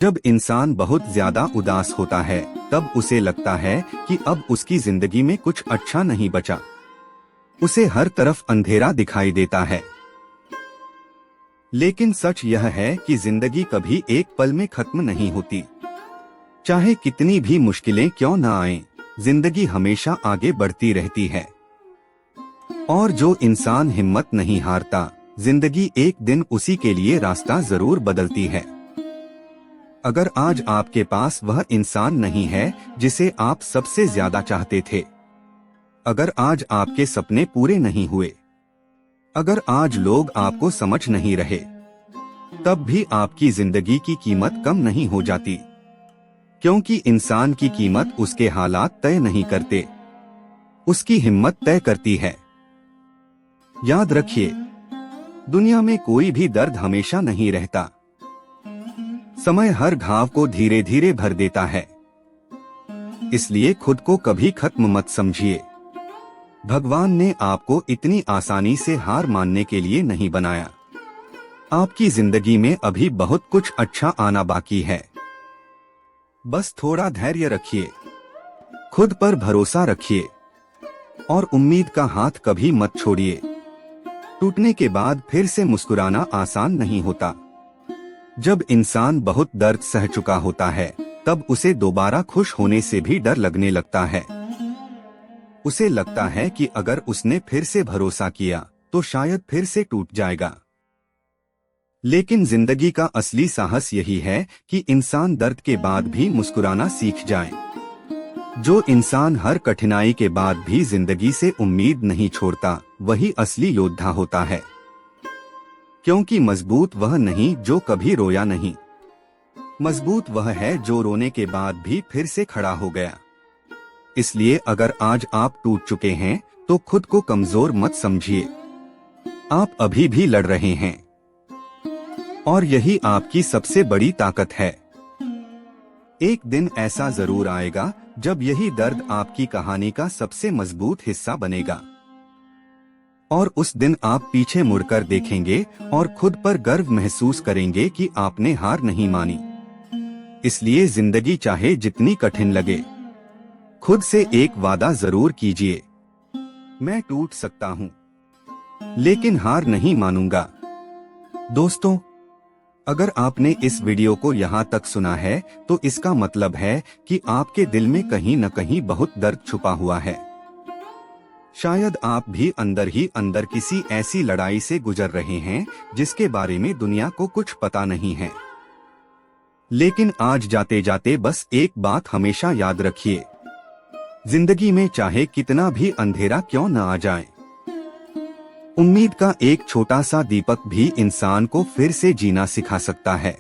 जब इंसान बहुत ज्यादा उदास होता है तब उसे लगता है कि अब उसकी जिंदगी में कुछ अच्छा नहीं बचा। उसे हर तरफ अंधेरा दिखाई देता है। लेकिन सच यह है कि जिंदगी कभी एक पल में खत्म नहीं होती। चाहे कितनी भी मुश्किलें क्यों न आएं, जिंदगी हमेशा आगे बढ़ती रहती है। और जो इंसान हिम्मत नहीं हारता, जिंदगी एक दिन उसी के लिए रास्ता जरूर बदलती है। अगर आज आपके पास वह इंसान नहीं है जिसे आप सबसे ज्यादा चाहते थे, अगर आज आपके सपने पूरे नहीं हुए, अगर आज लोग आपको समझ नहीं रहे, तब भी आपकी जिंदगी की कीमत कम नहीं हो जाती। क्योंकि इंसान की कीमत उसके हालात तय नहीं करते, उसकी हिम्मत तय करती है। याद रखिए, दुनिया में कोई भी दर्द हमेशा नहीं रहता। समय हर घाव को धीरे धीरे भर देता है। इसलिए खुद को कभी खत्म मत समझिए। भगवान ने आपको इतनी आसानी से हार मानने के लिए नहीं बनाया। आपकी जिंदगी में अभी बहुत कुछ अच्छा आना बाकी है। बस थोड़ा धैर्य रखिए, खुद पर भरोसा रखिए और उम्मीद का हाथ कभी मत छोड़िए। टूटने के बाद फिर से मुस्कुराना आसान नहीं होता। जब इंसान बहुत दर्द सह चुका होता है, तब उसे दोबारा खुश होने से भी डर लगने लगता है। उसे लगता है कि अगर उसने फिर से भरोसा किया तो शायद फिर से टूट जाएगा। लेकिन जिंदगी का असली साहस यही है कि इंसान दर्द के बाद भी मुस्कुराना सीख जाए। जो इंसान हर कठिनाई के बाद भी जिंदगी से उम्मीद नहीं छोड़ता, वही असली योद्धा होता है। क्योंकि मजबूत वह नहीं जो कभी रोया नहीं, मजबूत वह है जो रोने के बाद भी फिर से खड़ा हो गया। इसलिए अगर आज आप टूट चुके हैं तो खुद को कमजोर मत समझिए। आप अभी भी लड़ रहे हैं और यही आपकी सबसे बड़ी ताकत है। एक दिन ऐसा जरूर आएगा जब यही दर्द आपकी कहानी का सबसे मजबूत हिस्सा बनेगा। और उस दिन आप पीछे मुड़कर देखेंगे और खुद पर गर्व महसूस करेंगे कि आपने हार नहीं मानी। इसलिए जिंदगी चाहे जितनी कठिन लगे, खुद से एक वादा जरूर कीजिए, मैं टूट सकता हूँ लेकिन हार नहीं मानूंगा। दोस्तों, अगर आपने इस वीडियो को यहाँ तक सुना है तो इसका मतलब है कि आपके दिल में कहीं न कहीं बहुत दर्द छुपा हुआ है। शायद आप भी अंदर ही अंदर किसी ऐसी लड़ाई से गुजर रहे हैं जिसके बारे में दुनिया को कुछ पता नहीं है। लेकिन आज जाते जाते बस एक बात हमेशा याद रखिए, जिंदगी में चाहे कितना भी अंधेरा क्यों न आ जाए, उम्मीद का एक छोटा सा दीपक भी इंसान को फिर से जीना सिखा सकता है।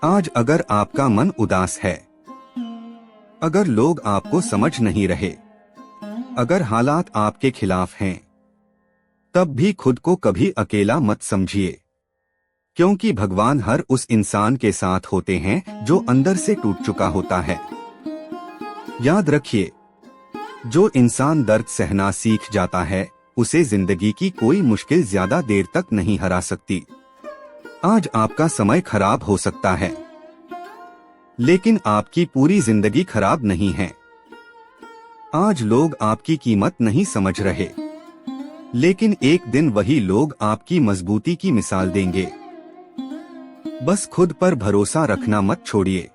आज अगर आपका मन उदास है, अगर लोग आपको समझ नहीं रहे, अगर हालात आपके खिलाफ हैं, तब भी खुद को कभी अकेला मत समझिए। क्योंकि भगवान हर उस इंसान के साथ होते हैं जो अंदर से टूट चुका होता है। याद रखिए, जो इंसान दर्द सहना सीख जाता है, उसे जिंदगी की कोई मुश्किल ज्यादा देर तक नहीं हरा सकती। आज आपका समय खराब हो सकता है, लेकिन आपकी पूरी जिंदगी खराब नहीं है। आज लोग आपकी कीमत नहीं समझ रहे, लेकिन एक दिन वही लोग आपकी मजबूती की मिसाल देंगे। बस खुद पर भरोसा रखना मत छोड़िए।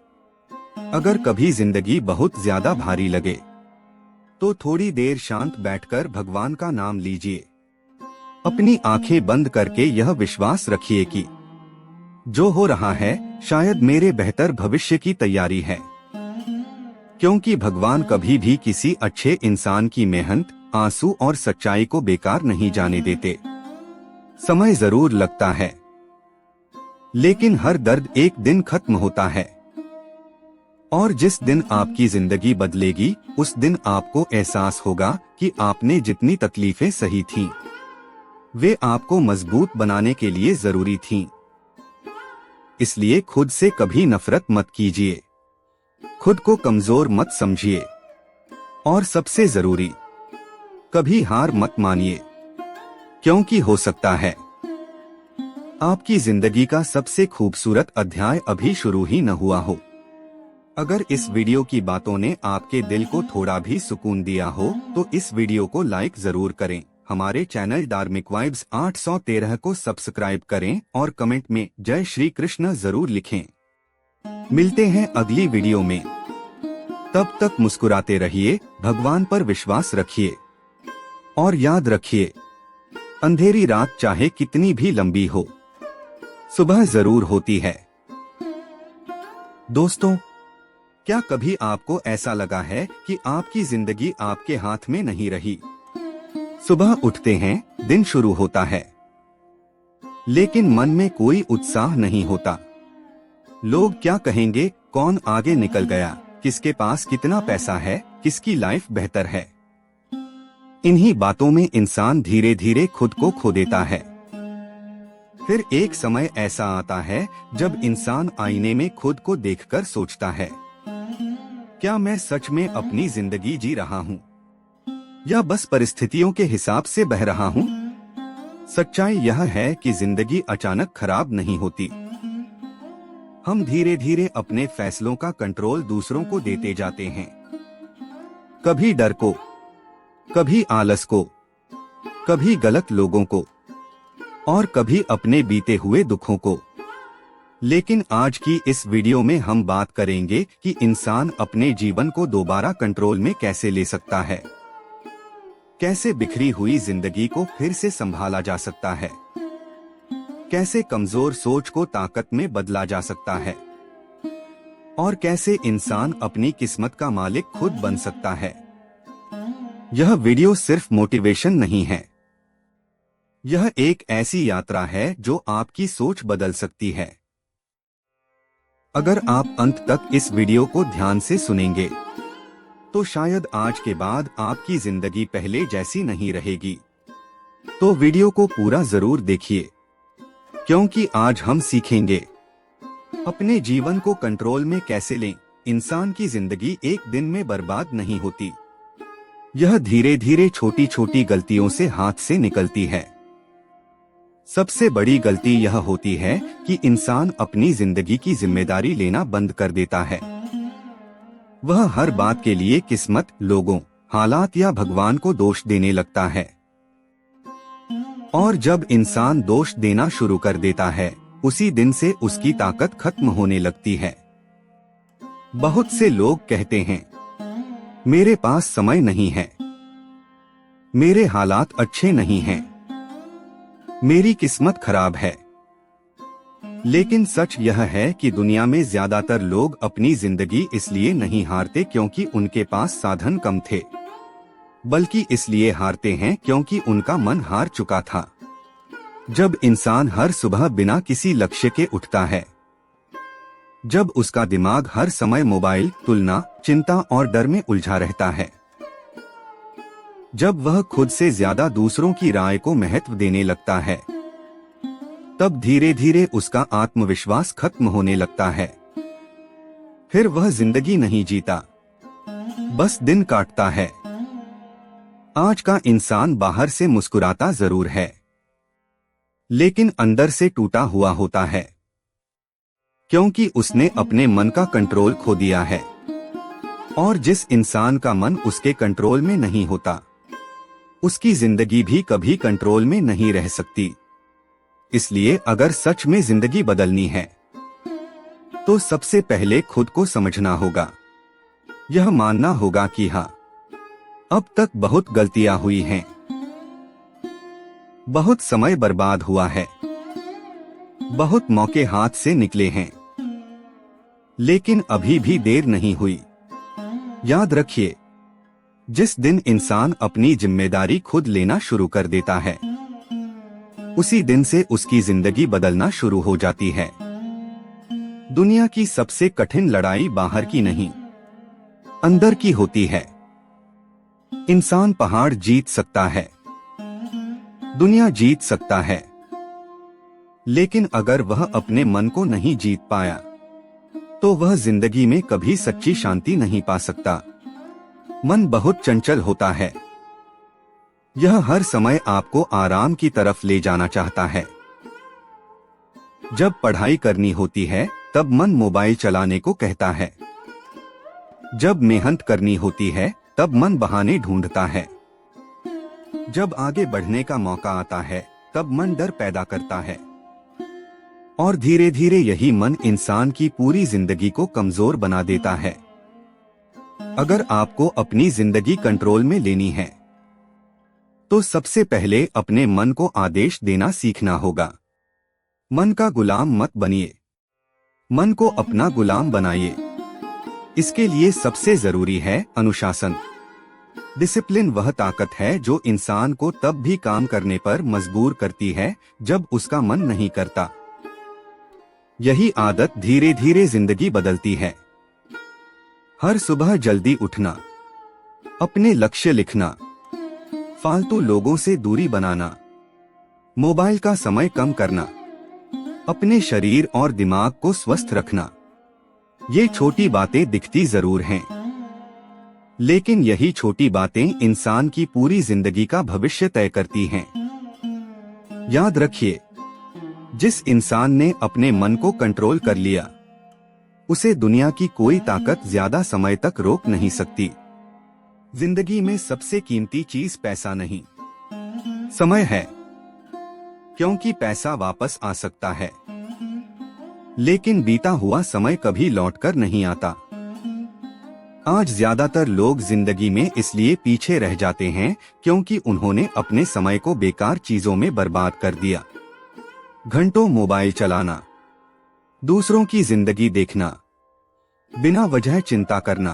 अगर कभी जिंदगी बहुत ज्यादा भारी लगे तो थोड़ी देर शांत बैठकर भगवान का नाम लीजिए। अपनी आंखें बंद करके यह विश्वास रखिए कि जो हो रहा है शायद मेरे बेहतर भविष्य की तैयारी है। क्योंकि भगवान कभी भी किसी अच्छे इंसान की मेहनत, आंसू और सच्चाई को बेकार नहीं जाने देते। समय जरूर लगता है, लेकिन हर दर्द एक दिन खत्म होता है। और जिस दिन आपकी जिंदगी बदलेगी, उस दिन आपको एहसास होगा कि आपने जितनी तकलीफें सही थीं, वे आपको मजबूत बनाने के लिए जरूरी थीं। इसलिए खुद से कभी नफरत मत कीजिए, खुद को कमजोर मत समझिए और सबसे जरूरी, कभी हार मत मानिए। क्योंकि हो सकता है आपकी जिंदगी का सबसे खूबसूरत अध्याय अभी शुरू ही न हुआ हो। अगर इस वीडियो की बातों ने आपके दिल को थोड़ा भी सुकून दिया हो तो इस वीडियो को लाइक जरूर करें। हमारे चैनल धार्मिक वाइब्स 813 को सब्सक्राइब करें और कमेंट में जय श्री कृष्ण जरूर लिखें। मिलते हैं अगली वीडियो में। तब तक मुस्कुराते रहिए, भगवान पर विश्वास रखिए और याद रखिए, अंधेरी रात चाहे कितनी भी लंबी हो, सुबह जरूर होती है। दोस्तों, क्या कभी आपको ऐसा लगा है कि आपकी जिंदगी आपके हाथ में नहीं रही? सुबह उठते हैं, दिन शुरू होता है, लेकिन मन में कोई उत्साह नहीं होता। लोग क्या कहेंगे, कौन आगे निकल गया, किसके पास कितना पैसा है, किसकी लाइफ बेहतर है। इन्हीं बातों में इंसान धीरे धीरे खुद को खो देता है। फिर एक समय ऐसा आता है जब इंसान आईने में खुद को देखकर सोचता है, क्या मैं सच में अपनी जिंदगी जी रहा हूँ या बस परिस्थितियों के हिसाब से बह रहा हूँ? सच्चाई यह है कि जिंदगी अचानक खराब नहीं होती। हम धीरे धीरे अपने फैसलों का कंट्रोल दूसरों को देते जाते हैं, कभी डर को, कभी आलस को, कभी गलत लोगों को और कभी अपने बीते हुए दुखों को। लेकिन आज की इस वीडियो में हम बात करेंगे कि इंसान अपने जीवन को दोबारा कंट्रोल में कैसे ले सकता है, कैसे बिखरी हुई जिंदगी को फिर से संभाला जा सकता है, कैसे कमजोर सोच को ताकत में बदला जा सकता है और कैसे इंसान अपनी किस्मत का मालिक खुद बन सकता है। यह वीडियो सिर्फ मोटिवेशन नहीं है, यह एक ऐसी यात्रा है जो आपकी सोच बदल सकती है। अगर आप अंत तक इस वीडियो को ध्यान से सुनेंगे तो शायद आज के बाद आपकी जिंदगी पहले जैसी नहीं रहेगी। तो वीडियो को पूरा जरूर देखिए, क्योंकि आज हम सीखेंगे अपने जीवन को कंट्रोल में कैसे लें। इंसान की जिंदगी एक दिन में बर्बाद नहीं होती, यह धीरे धीरे छोटी छोटी गलतियों से हाथ से निकलती है। सबसे बड़ी गलती यह होती है कि इंसान अपनी जिंदगी की जिम्मेदारी लेना बंद कर देता है। वह हर बात के लिए किस्मत, लोगों, हालात या भगवान को दोष देने लगता है। और जब इंसान दोष देना शुरू कर देता है, उसी दिन से उसकी ताकत खत्म होने लगती है। बहुत से लोग कहते हैं, मेरे पास समय नहीं है, मेरे हालात अच्छे नहीं हैं, मेरी किस्मत खराब है। लेकिन सच यह है कि दुनिया में ज्यादातर लोग अपनी जिंदगी इसलिए नहीं हारते क्योंकि उनके पास साधन कम थे, बल्कि इसलिए हारते हैं क्योंकि उनका मन हार चुका था। जब इंसान हर सुबह बिना किसी लक्ष्य के उठता है, जब उसका दिमाग हर समय मोबाइल, तुलना, चिंता और डर में उलझा रहता है, जब वह खुद से ज्यादा दूसरों की राय को महत्व देने लगता है, तब धीरे धीरे उसका आत्मविश्वास खत्म होने लगता है। फिर वह जिंदगी नहीं जीता, बस दिन काटता है। आज का इंसान बाहर से मुस्कुराता जरूर है, लेकिन अंदर से टूटा हुआ होता है, क्योंकि उसने अपने मन का कंट्रोल खो दिया है। और जिस इंसान का मन उसके कंट्रोल में नहीं होता, उसकी जिंदगी भी कभी कंट्रोल में नहीं रह सकती। इसलिए अगर सच में जिंदगी बदलनी है तो सबसे पहले खुद को समझना होगा। यह मानना होगा कि हाँ, अब तक बहुत गलतियां हुई हैं, बहुत समय बर्बाद हुआ है, बहुत मौके हाथ से निकले हैं, लेकिन अभी भी देर नहीं हुई। याद रखिए, जिस दिन इंसान अपनी जिम्मेदारी खुद लेना शुरू कर देता है, उसी दिन से उसकी जिंदगी बदलना शुरू हो जाती है। दुनिया की सबसे कठिन लड़ाई बाहर की नहीं, अंदर की होती है। इंसान पहाड़ जीत सकता है, दुनिया जीत सकता है, लेकिन अगर वह अपने मन को नहीं जीत पाया तो वह जिंदगी में कभी सच्ची शांति नहीं पा सकता। मन बहुत चंचल होता है, यह हर समय आपको आराम की तरफ ले जाना चाहता है, जब पढ़ाई करनी होती है तब मन मोबाइल चलाने को कहता है। जब मेहनत करनी होती है तब मन बहाने ढूंढता है। जब आगे बढ़ने का मौका आता है तब मन डर पैदा करता है। और धीरे धीरे यही मन इंसान की पूरी जिंदगी को कमजोर बना देता है। अगर आपको अपनी जिंदगी कंट्रोल में लेनी है तो सबसे पहले अपने मन को आदेश देना सीखना होगा। मन का गुलाम मत बनिए, मन को अपना गुलाम बनाइए। इसके लिए सबसे जरूरी है अनुशासन। डिसिप्लिन वह ताकत है जो इंसान को तब भी काम करने पर मजबूर करती है जब उसका मन नहीं करता। यही आदत धीरे धीरे जिंदगी बदलती है। हर सुबह जल्दी उठना, अपने लक्ष्य लिखना, फालतू लोगों से दूरी बनाना, मोबाइल का समय कम करना, अपने शरीर और दिमाग को स्वस्थ रखना। ये छोटी बातें दिखती जरूर हैं, लेकिन यही छोटी बातें इंसान की पूरी जिंदगी का भविष्य तय करती हैं। याद रखिए, जिस इंसान ने अपने मन को कंट्रोल कर लिया उसे दुनिया की कोई ताकत ज्यादा समय तक रोक नहीं सकती। जिंदगी में सबसे कीमती चीज पैसा नहीं, समय है, क्योंकि पैसा वापस आ सकता है, लेकिन बीता हुआ समय कभी लौटकर नहीं आता। आज ज्यादातर लोग जिंदगी में इसलिए पीछे रह जाते हैं क्योंकि उन्होंने अपने समय को बेकार चीजों में बर्बाद कर दिया। घंटों मोबाइल चलाना, दूसरों की जिंदगी देखना, बिना वजह चिंता करना,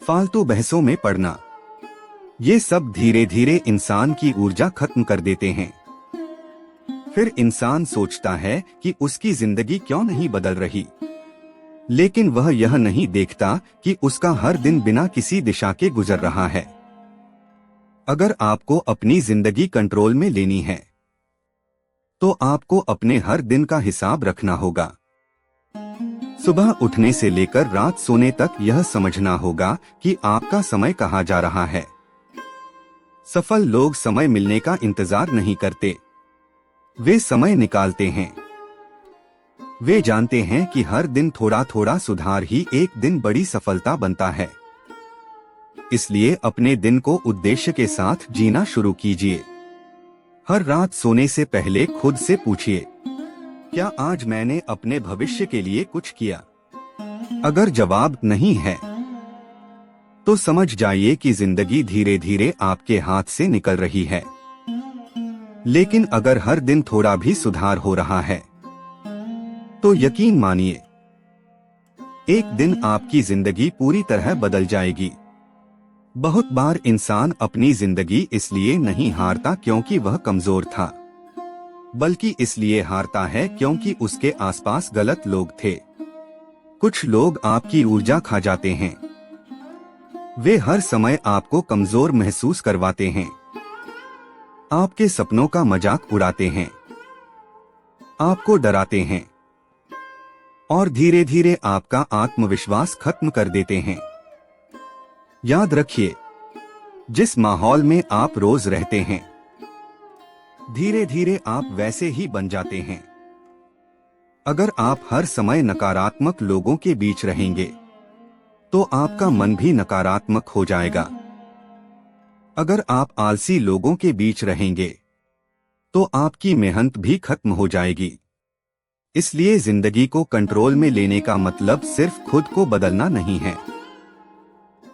फालतू बहसों में पड़ना, ये सब धीरे धीरे इंसान की ऊर्जा खत्म कर देते हैं। फिर इंसान सोचता है कि उसकी जिंदगी क्यों नहीं बदल रही, लेकिन वह यह नहीं देखता कि उसका हर दिन बिना किसी दिशा के गुजर रहा है। अगर आपको अपनी जिंदगी कंट्रोल में लेनी है तो आपको अपने हर दिन का हिसाब रखना होगा। सुबह उठने से लेकर रात सोने तक यह समझना होगा कि आपका समय कहाँ जा रहा है। सफल लोग समय मिलने का इंतजार नहीं करते, वे समय निकालते हैं। वे जानते हैं कि हर दिन थोड़ा थोड़ा सुधार ही एक दिन बड़ी सफलता बनता है। इसलिए अपने दिन को उद्देश्य के साथ जीना शुरू कीजिए। हर रात सोने से पहले खुद से पूछिए, क्या आज मैंने अपने भविष्य के लिए कुछ किया? अगर जवाब नहीं है तो समझ जाइए कि जिंदगी धीरे धीरे आपके हाथ से निकल रही है। लेकिन अगर हर दिन थोड़ा भी सुधार हो रहा है तो यकीन मानिए, एक दिन आपकी जिंदगी पूरी तरह बदल जाएगी। बहुत बार इंसान अपनी जिंदगी इसलिए नहीं हारता क्योंकि वह कमजोर था, बल्कि इसलिए हारता है क्योंकि उसके आसपास गलत लोग थे। कुछ लोग आपकी ऊर्जा खा जाते हैं, वे हर समय आपको कमजोर महसूस करवाते हैं, आपके सपनों का मजाक उड़ाते हैं, आपको डराते हैं और धीरे धीरे आपका आत्मविश्वास खत्म कर देते हैं। याद रखिए, जिस माहौल में आप रोज रहते हैं धीरे धीरे आप वैसे ही बन जाते हैं। अगर आप हर समय नकारात्मक लोगों के बीच रहेंगे तो आपका मन भी नकारात्मक हो जाएगा। अगर आप आलसी लोगों के बीच रहेंगे तो आपकी मेहनत भी खत्म हो जाएगी। इसलिए जिंदगी को कंट्रोल में लेने का मतलब सिर्फ खुद को बदलना नहीं है,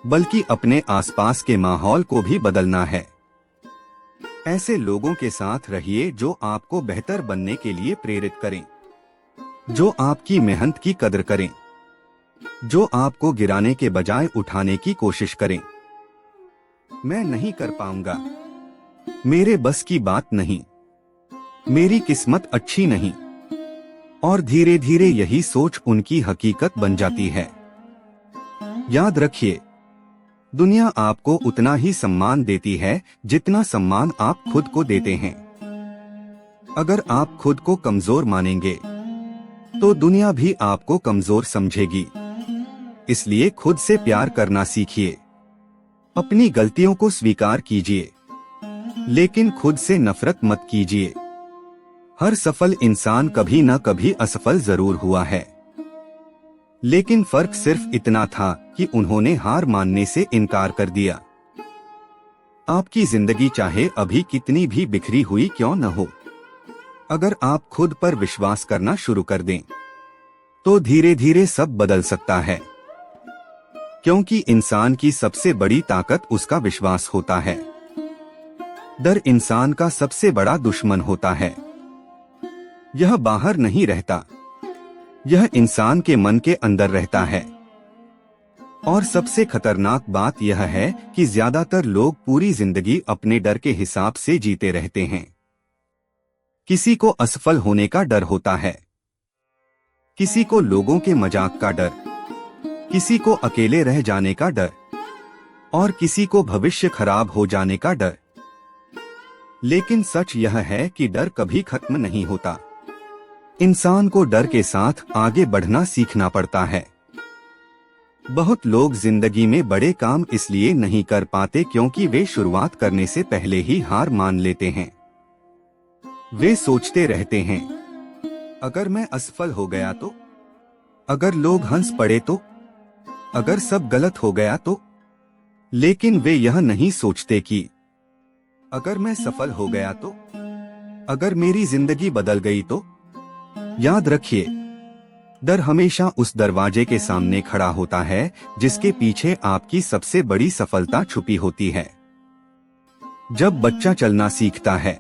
बल्कि अपने आसपास के माहौल को भी बदलना है। ऐसे लोगों के साथ रहिए जो आपको बेहतर बनने के लिए प्रेरित करें, जो आपकी मेहनत की कदर करें, जो आपको गिराने के बजाय उठाने की कोशिश करें। मैं नहीं कर पाऊंगा, मेरे बस की बात नहीं, मेरी किस्मत अच्छी नहीं, और धीरे धीरे यही सोच उनकी हकीकत बन जाती है। याद रखिए, दुनिया आपको उतना ही सम्मान देती है जितना सम्मान आप खुद को देते हैं। अगर आप खुद को कमजोर मानेंगे तो दुनिया भी आपको कमजोर समझेगी। इसलिए खुद से प्यार करना सीखिए। अपनी गलतियों को स्वीकार कीजिए, लेकिन खुद से नफरत मत कीजिए। हर सफल इंसान कभी न कभी असफल जरूर हुआ है, लेकिन फर्क सिर्फ इतना था कि उन्होंने हार मानने से इनकार कर दिया। आपकी जिंदगी चाहे अभी कितनी भी बिखरी हुई क्यों न हो, अगर आप खुद पर विश्वास करना शुरू कर दें, तो धीरे धीरे सब बदल सकता है। क्योंकि इंसान की सबसे बड़ी ताकत उसका विश्वास होता है। डर इंसान का सबसे बड़ा दुश्मन होता है। यह बाहर नहीं रहता, यह इंसान के मन के अंदर रहता है। और सबसे खतरनाक बात यह है कि ज्यादातर लोग पूरी जिंदगी अपने डर के हिसाब से जीते रहते हैं। किसी को असफल होने का डर होता है, किसी को लोगों के मजाक का डर, किसी को अकेले रह जाने का डर, और किसी को भविष्य खराब हो जाने का डर। लेकिन सच यह है कि डर कभी खत्म नहीं होता। इंसान को डर के साथ आगे बढ़ना सीखना पड़ता है। बहुत लोग जिंदगी में बड़े काम इसलिए नहीं कर पाते क्योंकि वे शुरुआत करने से पहले ही हार मान लेते हैं। वे सोचते रहते हैं, अगर मैं असफल हो गया तो, अगर लोग हंस पड़े तो, अगर सब गलत हो गया तो। लेकिन वे यह नहीं सोचते कि अगर मैं सफल हो गया तो, अगर मेरी जिंदगी बदल गई तो। याद रखिए, डर हमेशा उस दरवाजे के सामने खड़ा होता है जिसके पीछे आपकी सबसे बड़ी सफलता छुपी होती है। जब बच्चा चलना सीखता है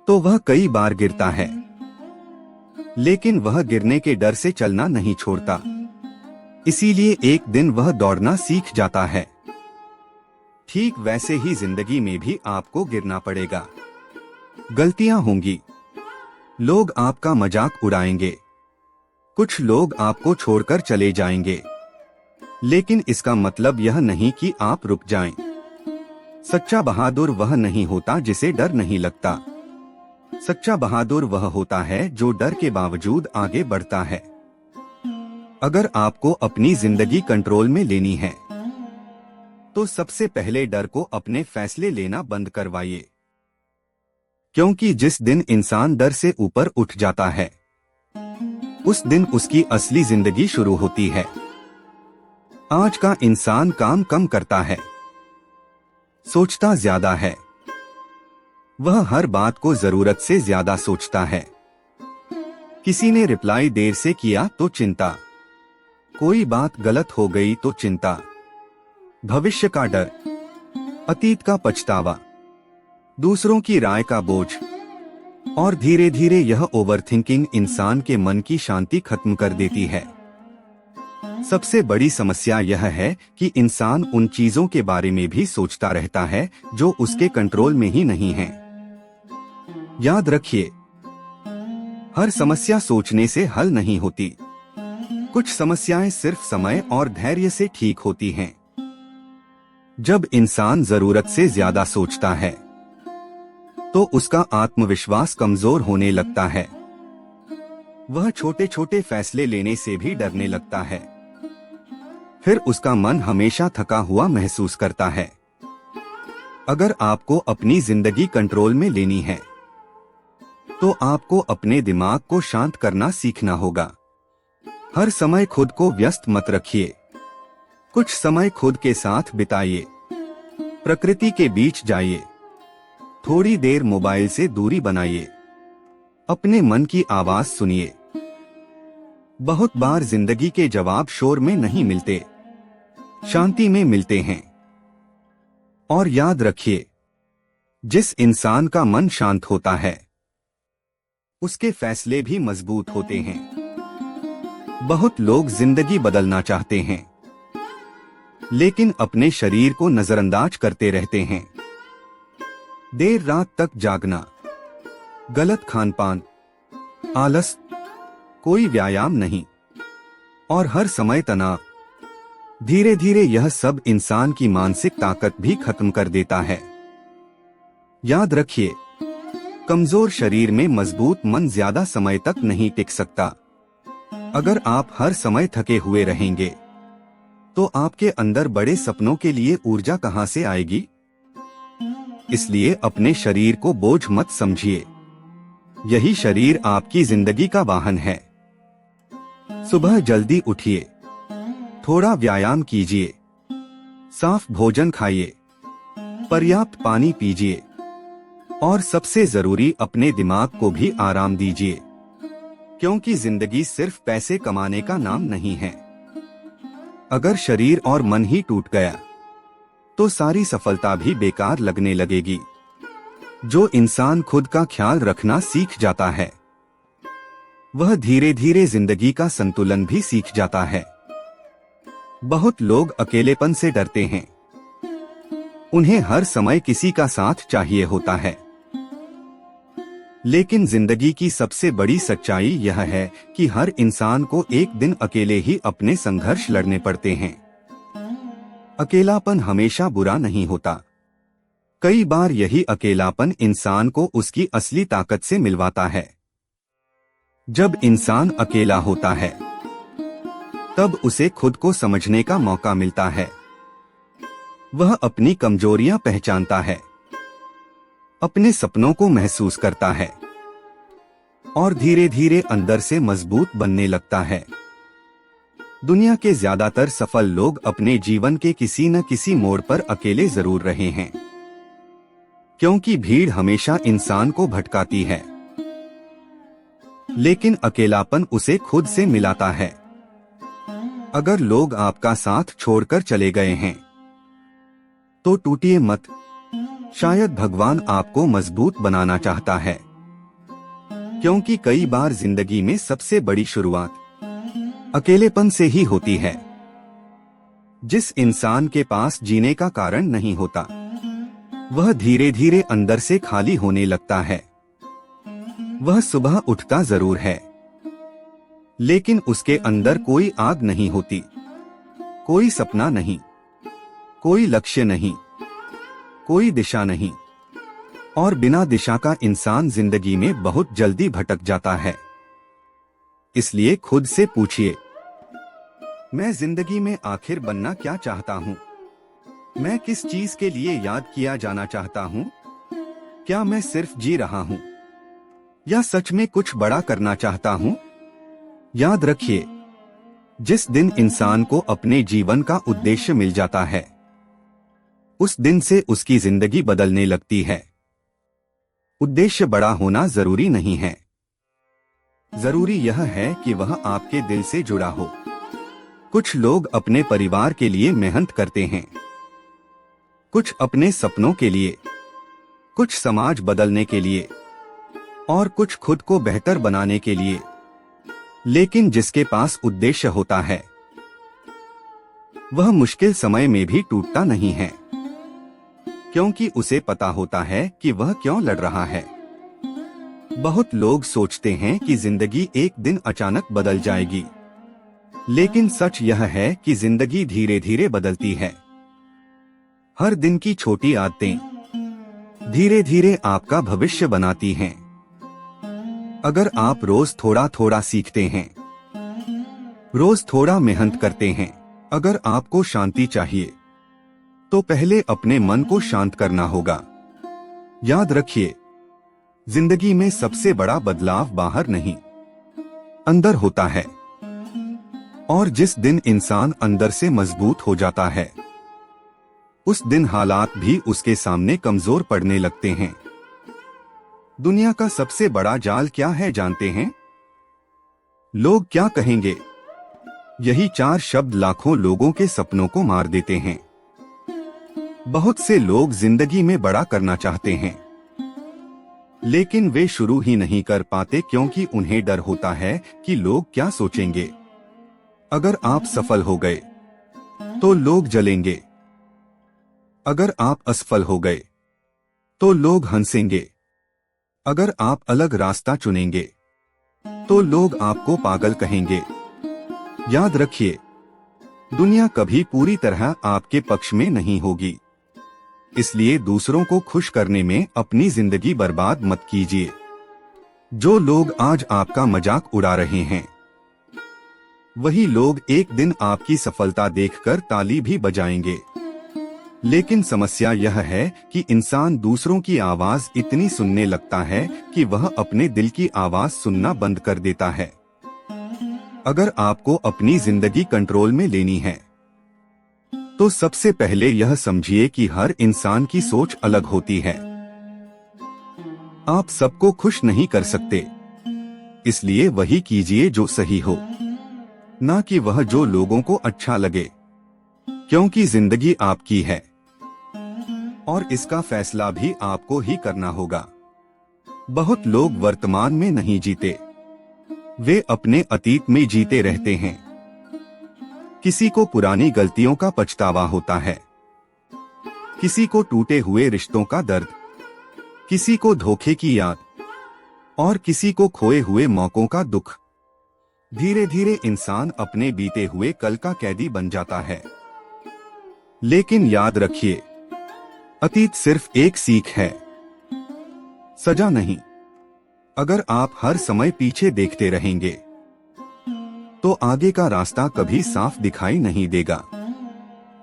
तो वह कई बार गिरता है, लेकिन वह गिरने के डर से चलना नहीं छोड़ता। इसीलिए एक दिन वह दौड़ना सीख जाता है। ठीक वैसे ही जिंदगी में भी आपको गिरना पड़ेगा। गलतियां होंगी, लोग आपका मजाक उड़ाएंगे, कुछ लोग आपको छोड़कर चले जाएंगे, लेकिन इसका मतलब यह नहीं कि आप रुक जाएं। सच्चा बहादुर वह नहीं होता जिसे डर नहीं लगता। सच्चा बहादुर वह होता है जो डर के बावजूद आगे बढ़ता है। अगर आपको अपनी जिंदगी कंट्रोल में लेनी है, तो सबसे पहले डर को अपने फैसले लेना बंद करवाइए। क्योंकि जिस दिन इंसान डर से ऊपर उठ जाता है, उस दिन उसकी असली जिंदगी शुरू होती है। आज का इंसान काम कम करता है, सोचता ज्यादा है। वह हर बात को जरूरत से ज्यादा सोचता है। किसी ने रिप्लाई देर से किया तो चिंता, कोई बात गलत हो गई तो चिंता, भविष्य का डर, अतीत का पछतावा, दूसरों की राय का बोझ, और धीरे धीरे यह ओवरथिंकिंग इंसान के मन की शांति खत्म कर देती है। सबसे बड़ी समस्या यह है कि इंसान उन चीजों के बारे में भी सोचता रहता है जो उसके कंट्रोल में ही नहीं है। याद रखिए, हर समस्या सोचने से हल नहीं होती। कुछ समस्याएं सिर्फ समय और धैर्य से ठीक होती हैं। जब इंसान जरूरत से ज्यादा सोचता है, तो उसका आत्मविश्वास कमजोर होने लगता है। वह छोटे छोटे फैसले लेने से भी डरने लगता है। फिर उसका मन हमेशा थका हुआ महसूस करता है। अगर आपको अपनी जिंदगी कंट्रोल में लेनी है, तो आपको अपने दिमाग को शांत करना सीखना होगा। हर समय खुद को व्यस्त मत रखिए। कुछ समय खुद के साथ बिताइए, प्रकृति के बीच जाइए, थोड़ी देर मोबाइल से दूरी बनाइए, अपने मन की आवाज सुनिए। बहुत बार जिंदगी के जवाब शोर में नहीं मिलते, शांति में मिलते हैं। और याद रखिए, जिस इंसान का मन शांत होता है, उसके फैसले भी मजबूत होते हैं। बहुत लोग जिंदगी बदलना चाहते हैं, लेकिन अपने शरीर को नजरअंदाज करते रहते हैं। देर रात तक जागना, गलत खानपान, आलस, कोई व्यायाम नहीं, और हर समय तनाव। धीरे धीरे यह सब इंसान की मानसिक ताकत भी खत्म कर देता है। याद रखिए, कमजोर शरीर में मजबूत मन ज्यादा समय तक नहीं टिक सकता। अगर आप हर समय थके हुए रहेंगे, तो आपके अंदर बड़े सपनों के लिए ऊर्जा कहां से आएगी? इसलिए अपने शरीर को बोझ मत समझिए, यही शरीर आपकी जिंदगी का वाहन है। सुबह जल्दी उठिए, थोड़ा व्यायाम कीजिए, साफ भोजन खाइए, पर्याप्त पानी पीजिए और सबसे जरूरी अपने दिमाग को भी आराम दीजिए, क्योंकि जिंदगी सिर्फ पैसे कमाने का नाम नहीं है। अगर शरीर और मन ही टूट गया तो सारी सफलता भी बेकार लगने लगेगी। जो इंसान खुद का ख्याल रखना सीख जाता है वह धीरे धीरे जिंदगी का संतुलन भी सीख जाता है। बहुत लोग अकेलेपन से डरते हैं, उन्हें हर समय किसी का साथ चाहिए होता है। लेकिन जिंदगी की सबसे बड़ी सच्चाई यह है कि हर इंसान को एक दिन अकेले ही अपने संघर्ष लड़ने पड़ते हैं। अकेलापन हमेशा बुरा नहीं होता। कई बार यही अकेलापन इंसान को उसकी असली ताकत से मिलवाता है। जब इंसान अकेला होता है तब उसे खुद को समझने का मौका मिलता है। वह अपनी कमजोरियां पहचानता है, अपने सपनों को महसूस करता है और धीरे धीरे अंदर से मजबूत बनने लगता है। दुनिया के ज्यादातर सफल लोग अपने जीवन के किसी न किसी मोड़ पर अकेले जरूर रहे हैं, क्योंकि भीड़ हमेशा इंसान को भटकाती है, लेकिन अकेलापन उसे खुद से मिलाता है। अगर लोग आपका साथ छोड़कर चले गए हैं तो टूटिए मत। शायद भगवान आपको मजबूत बनाना चाहता है, क्योंकि कई बार जिंदगी में सबसे बड़ी शुरुआत अकेलेपन से ही होती है। जिस इंसान के पास जीने का कारण नहीं होता वह धीरे धीरे अंदर से खाली होने लगता है। वह सुबह उठता जरूर है, लेकिन उसके अंदर कोई आग नहीं होती, कोई सपना नहीं, कोई लक्ष्य नहीं, कोई दिशा नहीं। और बिना दिशा का इंसान जिंदगी में बहुत जल्दी भटक जाता है। इसलिए खुद से पूछिए, मैं जिंदगी में आखिर बनना क्या चाहता हूँ? मैं किस चीज के लिए याद किया जाना चाहता हूँ? क्या मैं सिर्फ जी रहा हूँ या सच में कुछ बड़ा करना चाहता हूँ? याद रखिए, जिस दिन इंसान को अपने जीवन का उद्देश्य मिल जाता है उस दिन से उसकी जिंदगी बदलने लगती है। उद्देश्य बड़ा होना जरूरी नहीं है, जरूरी यह है कि वह आपके दिल से जुड़ा हो। कुछ लोग अपने परिवार के लिए मेहनत करते हैं, कुछ अपने सपनों के लिए, कुछ समाज बदलने के लिए और कुछ खुद को बेहतर बनाने के लिए। लेकिन जिसके पास उद्देश्य होता है वह मुश्किल समय में भी टूटता नहीं है, क्योंकि उसे पता होता है कि वह क्यों लड़ रहा है। बहुत लोग सोचते हैं कि जिंदगी एक दिन अचानक बदल जाएगी, लेकिन सच यह है कि जिंदगी धीरे धीरे बदलती है। हर दिन की छोटी आदतें धीरे धीरे आपका भविष्य बनाती हैं। अगर आप रोज थोड़ा थोड़ा सीखते हैं, रोज थोड़ा मेहनत करते हैं, अगर आपको शांति चाहिए तो पहले अपने मन को शांत करना होगा। याद रखिए, जिंदगी में सबसे बड़ा बदलाव बाहर नहीं, अंदर होता है। और जिस दिन इंसान अंदर से मजबूत हो जाता है उस दिन हालात भी उसके सामने कमजोर पड़ने लगते हैं। दुनिया का सबसे बड़ा जाल क्या है जानते हैं? लोग क्या कहेंगे। यही 4 शब्द लाखों लोगों के सपनों को मार देते हैं। बहुत से लोग जिंदगी में बड़ा करना चाहते हैं, लेकिन वे शुरू ही नहीं कर पाते क्योंकि उन्हें डर होता है कि लोग क्या सोचेंगे। अगर आप सफल हो गए तो लोग जलेंगे, अगर आप असफल हो गए तो लोग हंसेंगे, अगर आप अलग रास्ता चुनेंगे तो लोग आपको पागल कहेंगे। याद रखिए, दुनिया कभी पूरी तरह आपके पक्ष में नहीं होगी, इसलिए दूसरों को खुश करने में अपनी जिंदगी बर्बाद मत कीजिए। जो लोग आज आपका मजाक उड़ा रहे हैं वही लोग एक दिन आपकी सफलता देखकर ताली भी बजाएंगे। लेकिन समस्या यह है कि इंसान दूसरों की आवाज इतनी सुनने लगता है कि वह अपने दिल की आवाज सुनना बंद कर देता है। अगर आपको अपनी जिंदगी कंट्रोल में लेनी है तो सबसे पहले यह समझिए कि हर इंसान की सोच अलग होती है। आप सबको खुश नहीं कर सकते, इसलिए वही कीजिए जो सही हो, ना कि वह जो लोगों को अच्छा लगे, क्योंकि जिंदगी आपकी है और इसका फैसला भी आपको ही करना होगा। बहुत लोग वर्तमान में नहीं जीते, वे अपने अतीत में जीते रहते हैं। किसी को पुरानी गलतियों का पछतावा होता है, किसी को टूटे हुए रिश्तों का दर्द, किसी को धोखे की याद और किसी को खोए हुए मौकों का दुख। धीरे धीरे इंसान अपने बीते हुए कल का कैदी बन जाता है। लेकिन याद रखिए, अतीत सिर्फ एक सीख है, सजा नहीं। अगर आप हर समय पीछे देखते रहेंगे तो आगे का रास्ता कभी साफ दिखाई नहीं देगा।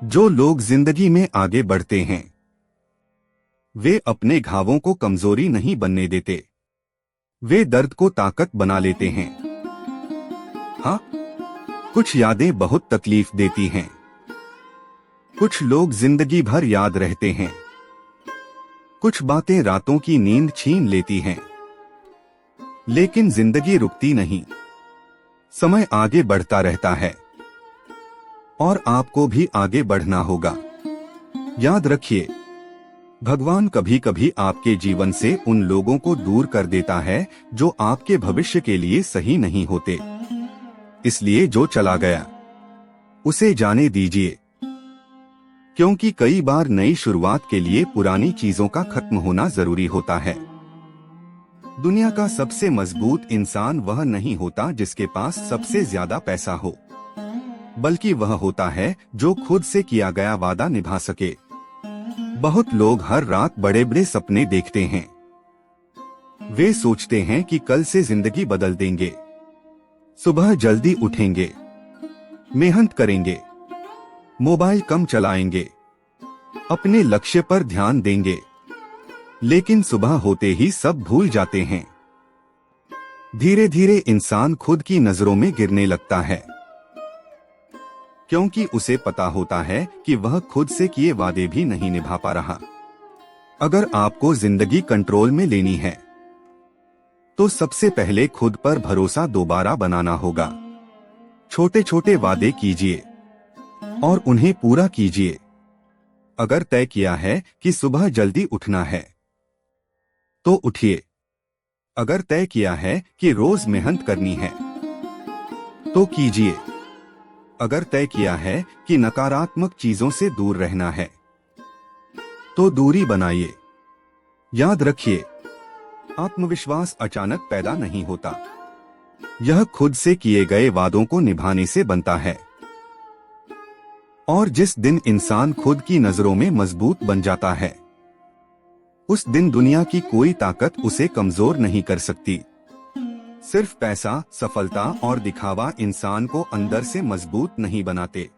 जो लोग जिंदगी में आगे बढ़ते हैं वे अपने घावों को कमजोरी नहीं बनने देते, वे दर्द को ताकत बना लेते हैं। हाँ, कुछ यादें बहुत तकलीफ देती हैं, कुछ लोग जिंदगी भर याद रहते हैं, कुछ बातें रातों की नींद छीन लेती हैं। लेकिन जिंदगी रुकती नहीं, समय आगे बढ़ता रहता है और आपको भी आगे बढ़ना होगा। याद रखिए, भगवान कभी कभी आपके जीवन से उन लोगों को दूर कर देता है जो आपके भविष्य के लिए सही नहीं होते। इसलिए जो चला गया उसे जाने दीजिए, क्योंकि कई बार नई शुरुआत के लिए पुरानी चीजों का खत्म होना जरूरी होता है। दुनिया का सबसे मजबूत इंसान वह नहीं होता जिसके पास सबसे ज्यादा पैसा हो, बल्कि वह होता है जो खुद से किया गया वादा निभा सके। बहुत लोग हर रात बड़े बड़े सपने देखते हैं। वे सोचते हैं कि कल से जिंदगी बदल देंगे, सुबह जल्दी उठेंगे, मेहनत करेंगे, मोबाइल कम चलाएंगे, अपने लक्ष्य पर ध्यान देंगे। लेकिन सुबह होते ही सब भूल जाते हैं। धीरे धीरे इंसान खुद की नजरों में गिरने लगता है, क्योंकि उसे पता होता है कि वह खुद से किए वादे भी नहीं निभा पा रहा। अगर आपको जिंदगी कंट्रोल में लेनी है तो सबसे पहले खुद पर भरोसा दोबारा बनाना होगा। छोटे छोटे वादे कीजिए और उन्हें पूरा कीजिए। अगर तय किया है कि सुबह जल्दी उठना है तो उठिए। अगर तय किया है कि रोज मेहनत करनी है तो कीजिए। अगर तय किया है कि नकारात्मक चीजों से दूर रहना है तो दूरी बनाइए। याद रखिए, आत्मविश्वास अचानक पैदा नहीं होता, यह खुद से किए गए वादों को निभाने से बनता है। और जिस दिन इंसान खुद की नजरों में मजबूत बन जाता है उस दिन दुनिया की कोई ताकत उसे कमजोर नहीं कर सकती। सिर्फ पैसा, सफलता और दिखावा इंसान को अंदर से मजबूत नहीं बनाते।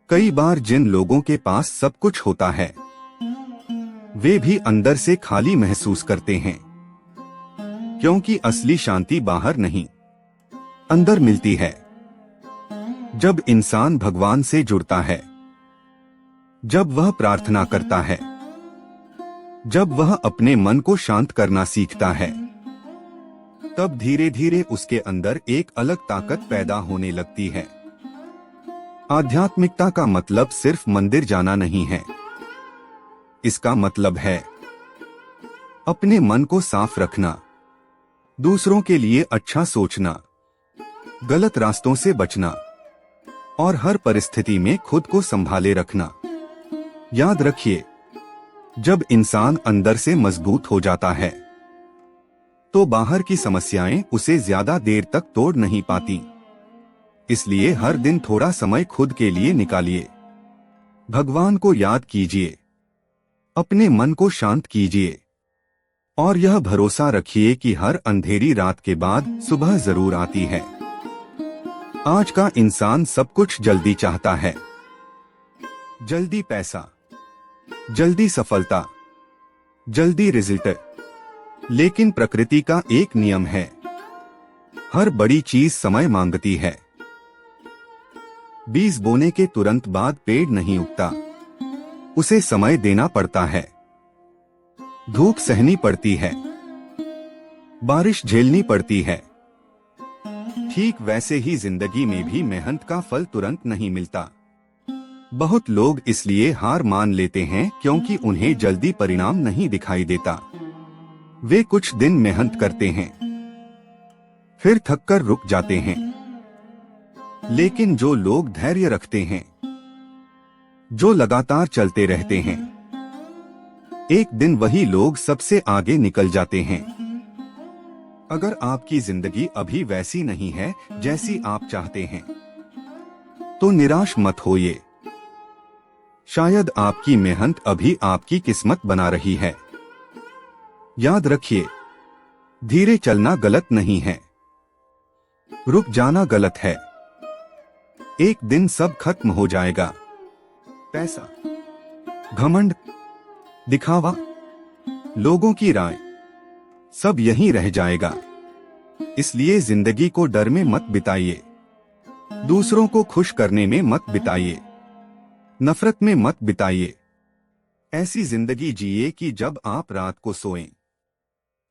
कई बार जिन लोगों के पास सब कुछ होता है वे भी अंदर से खाली महसूस करते हैं, क्योंकि असली शांति बाहर नहीं, अंदर मिलती है। जब इंसान भगवान से जुड़ता है, जब वह प्रार्थना करता है, जब वह अपने मन को शांत करना सीखता है, तब धीरे धीरे उसके अंदर एक अलग ताकत पैदा होने लगती है। आध्यात्मिकता का मतलब सिर्फ मंदिर जाना नहीं है, इसका मतलब है अपने मन को साफ रखना, दूसरों के लिए अच्छा सोचना, गलत रास्तों से बचना और हर परिस्थिति में खुद को संभाले रखना। याद रखिए, जब इंसान अंदर से मजबूत हो जाता है तो बाहर की समस्याएं उसे ज्यादा देर तक तोड़ नहीं पाती। इसलिए हर दिन थोड़ा समय खुद के लिए निकालिए। भगवान को याद कीजिए, अपने मन को शांत कीजिए और यह भरोसा रखिए कि हर अंधेरी रात के बाद सुबह जरूर आती है। आज का इंसान सब कुछ जल्दी चाहता है, जल्दी पैसा, जल्दी सफलता, जल्दी रिजल्ट। लेकिन प्रकृति का एक नियम है, हर बड़ी चीज समय मांगती है। बीज बोने के तुरंत बाद पेड़ नहीं उगता, उसे समय देना पड़ता है। धूप सहनी पड़ती है, बारिश झेलनी पड़ती है। ठीक वैसे ही जिंदगी में भी मेहनत का फल तुरंत नहीं मिलता। बहुत लोग इसलिए हार मान लेते हैं क्योंकि उन्हें जल्दी परिणाम नहीं दिखाई देता। वे कुछ दिन मेहनत करते हैं, फिर थककर रुक जाते हैं। लेकिन जो लोग धैर्य रखते हैं, जो लगातार चलते रहते हैं, एक दिन वही लोग सबसे आगे निकल जाते हैं। अगर आपकी जिंदगी अभी वैसी नहीं है जैसी आप चाहते हैं, तो निराश मत होइए। शायद आपकी मेहनत अभी आपकी किस्मत बना रही है। याद रखिए, धीरे चलना गलत नहीं है, रुक जाना गलत है। एक दिन सब खत्म हो जाएगा। पैसा, घमंड, दिखावा, लोगों की राय, सब यहीं रह जाएगा। इसलिए जिंदगी को डर में मत बिताइए, दूसरों को खुश करने में मत बिताइए, नफरत में मत बिताइए। ऐसी जिंदगी जिए कि जब आप रात को सोएं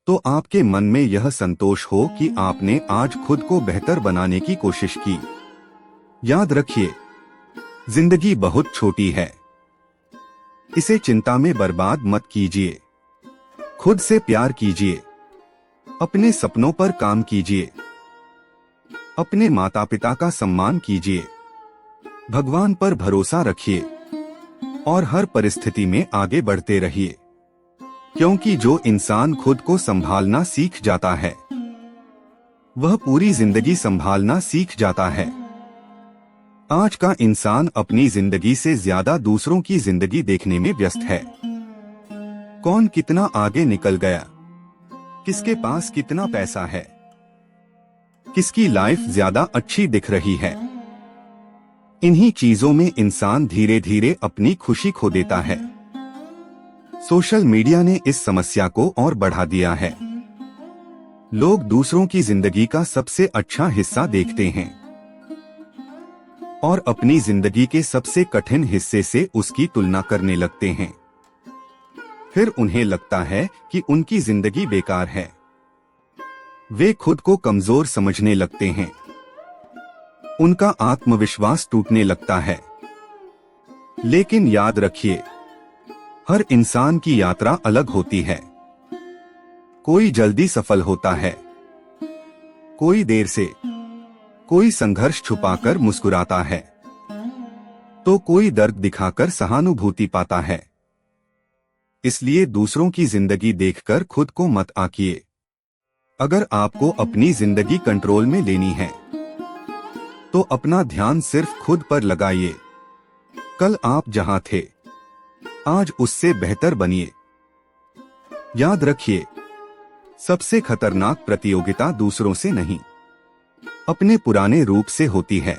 तो आपके मन में यह संतोष हो कि आपने आज खुद को बेहतर बनाने की कोशिश की। याद रखिए, जिंदगी बहुत छोटी है, इसे चिंता में बर्बाद मत कीजिए। खुद से प्यार कीजिए, अपने सपनों पर काम कीजिए, अपने माता पिता का सम्मान कीजिए, भगवान पर भरोसा रखिए और हर परिस्थिति में आगे बढ़ते रहिए। क्योंकि जो इंसान खुद को संभालना सीख जाता है, वह पूरी जिंदगी संभालना सीख जाता है। आज का इंसान अपनी जिंदगी से ज्यादा दूसरों की जिंदगी देखने में व्यस्त है। कौन कितना आगे निकल गया, किसके पास कितना पैसा है, किसकी लाइफ ज्यादा अच्छी दिख रही है। इन्हीं चीजों में इंसान धीरे धीरे अपनी खुशी खो देता है। सोशल मीडिया ने इस समस्या को और बढ़ा दिया है। लोग दूसरों की जिंदगी का सबसे अच्छा हिस्सा देखते हैं और अपनी जिंदगी के सबसे कठिन हिस्से से उसकी तुलना करने लगते हैं। फिर उन्हें लगता है कि उनकी जिंदगी बेकार है। वे खुद को कमजोर समझने लगते हैं, उनका आत्मविश्वास टूटने लगता है। लेकिन याद रखिए, हर इंसान की यात्रा अलग होती है। कोई जल्दी सफल होता है, कोई देर से, कोई संघर्ष छुपाकर मुस्कुराता है, तो कोई दर्द दिखाकर सहानुभूति पाता है। इसलिए दूसरों की जिंदगी देखकर खुद को मत आंकिए। अगर आपको अपनी जिंदगी कंट्रोल में लेनी है, तो अपना ध्यान सिर्फ खुद पर लगाइए। कल आप जहां थे, आज उससे बेहतर बनिए। याद रखिए, सबसे खतरनाक प्रतियोगिता दूसरों से नहीं, अपने पुराने रूप से होती है।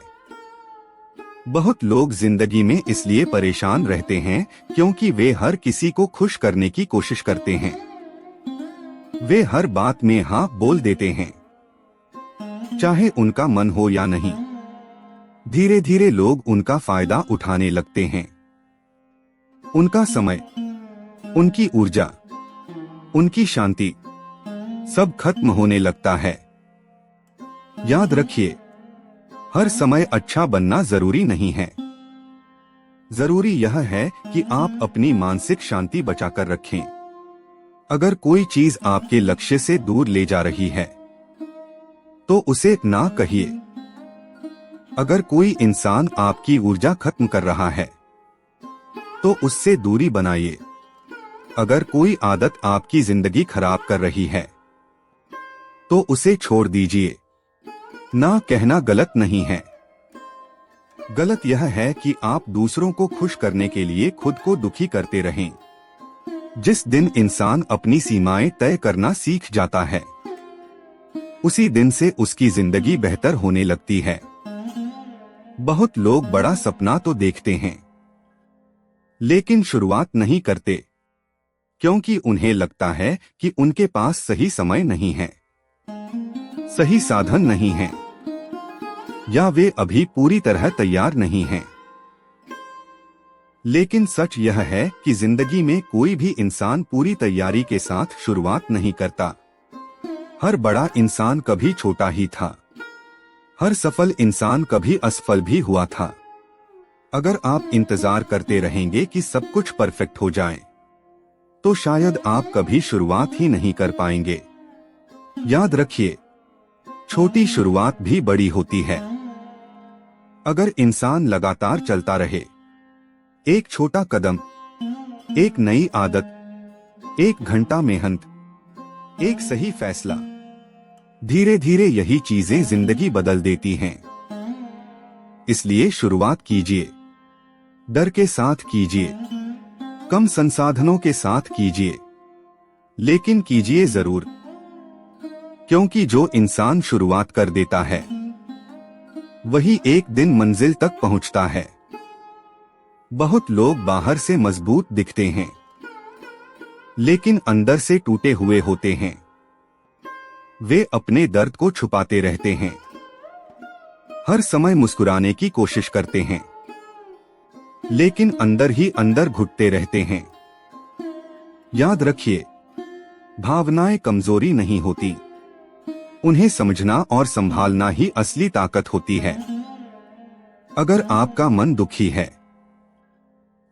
बहुत लोग जिंदगी में इसलिए परेशान रहते हैं क्योंकि वे हर किसी को खुश करने की कोशिश करते हैं। वे हर बात में हाँ बोल देते हैं, चाहे उनका मन हो या नहीं। धीरे धीरे लोग उनका फायदा उठाने लगते हैं। उनका समय, उनकी ऊर्जा, उनकी शांति सब खत्म होने लगता है। याद रखिए, हर समय अच्छा बनना जरूरी नहीं है। जरूरी यह है कि आप अपनी मानसिक शांति बचाकर रखें। अगर कोई चीज आपके लक्ष्य से दूर ले जा रही है, तो उसे ना कहिए। अगर कोई इंसान आपकी ऊर्जा खत्म कर रहा है, तो उससे दूरी बनाइए। अगर कोई आदत आपकी जिंदगी खराब कर रही है, तो उसे छोड़ दीजिए। ना कहना गलत नहीं है, गलत यह है कि आप दूसरों को खुश करने के लिए खुद को दुखी करते रहें। जिस दिन इंसान अपनी सीमाएं तय करना सीख जाता है, उसी दिन से उसकी जिंदगी बेहतर होने लगती है। बहुत लोग बड़ा सपना तो देखते हैं, लेकिन शुरुआत नहीं करते क्योंकि उन्हें लगता है कि उनके पास सही समय नहीं है, सही साधन नहीं है, या वे अभी पूरी तरह तैयार नहीं हैं। लेकिन सच यह है कि जिंदगी में कोई भी इंसान पूरी तैयारी के साथ शुरुआत नहीं करता। हर बड़ा इंसान कभी छोटा ही था। हर सफल इंसान कभी असफल भी हुआ था। अगर आप इंतजार करते रहेंगे कि सब कुछ परफेक्ट हो जाए, तो शायद आप कभी शुरुआत ही नहीं कर पाएंगे। याद रखिए, छोटी शुरुआत भी बड़ी होती है। अगर इंसान लगातार चलता रहे, एक छोटा कदम, एक नई आदत, 1 घंटा मेहनत, एक सही फैसला, धीरे धीरे यही चीजें जिंदगी बदल देती हैं। इसलिए शुरुआत कीजिए, डर के साथ कीजिए, कम संसाधनों के साथ कीजिए, लेकिन कीजिए जरूर, क्योंकि जो इंसान शुरुआत कर देता है वही एक दिन मंजिल तक पहुंचता है। बहुत लोग बाहर से मजबूत दिखते हैं, लेकिन अंदर से टूटे हुए होते हैं। वे अपने दर्द को छुपाते रहते हैं, हर समय मुस्कुराने की कोशिश करते हैं, लेकिन अंदर ही अंदर घुटते रहते हैं। याद रखिए, भावनाएं कमजोरी नहीं होती, उन्हें समझना और संभालना ही असली ताकत होती है। अगर आपका मन दुखी है,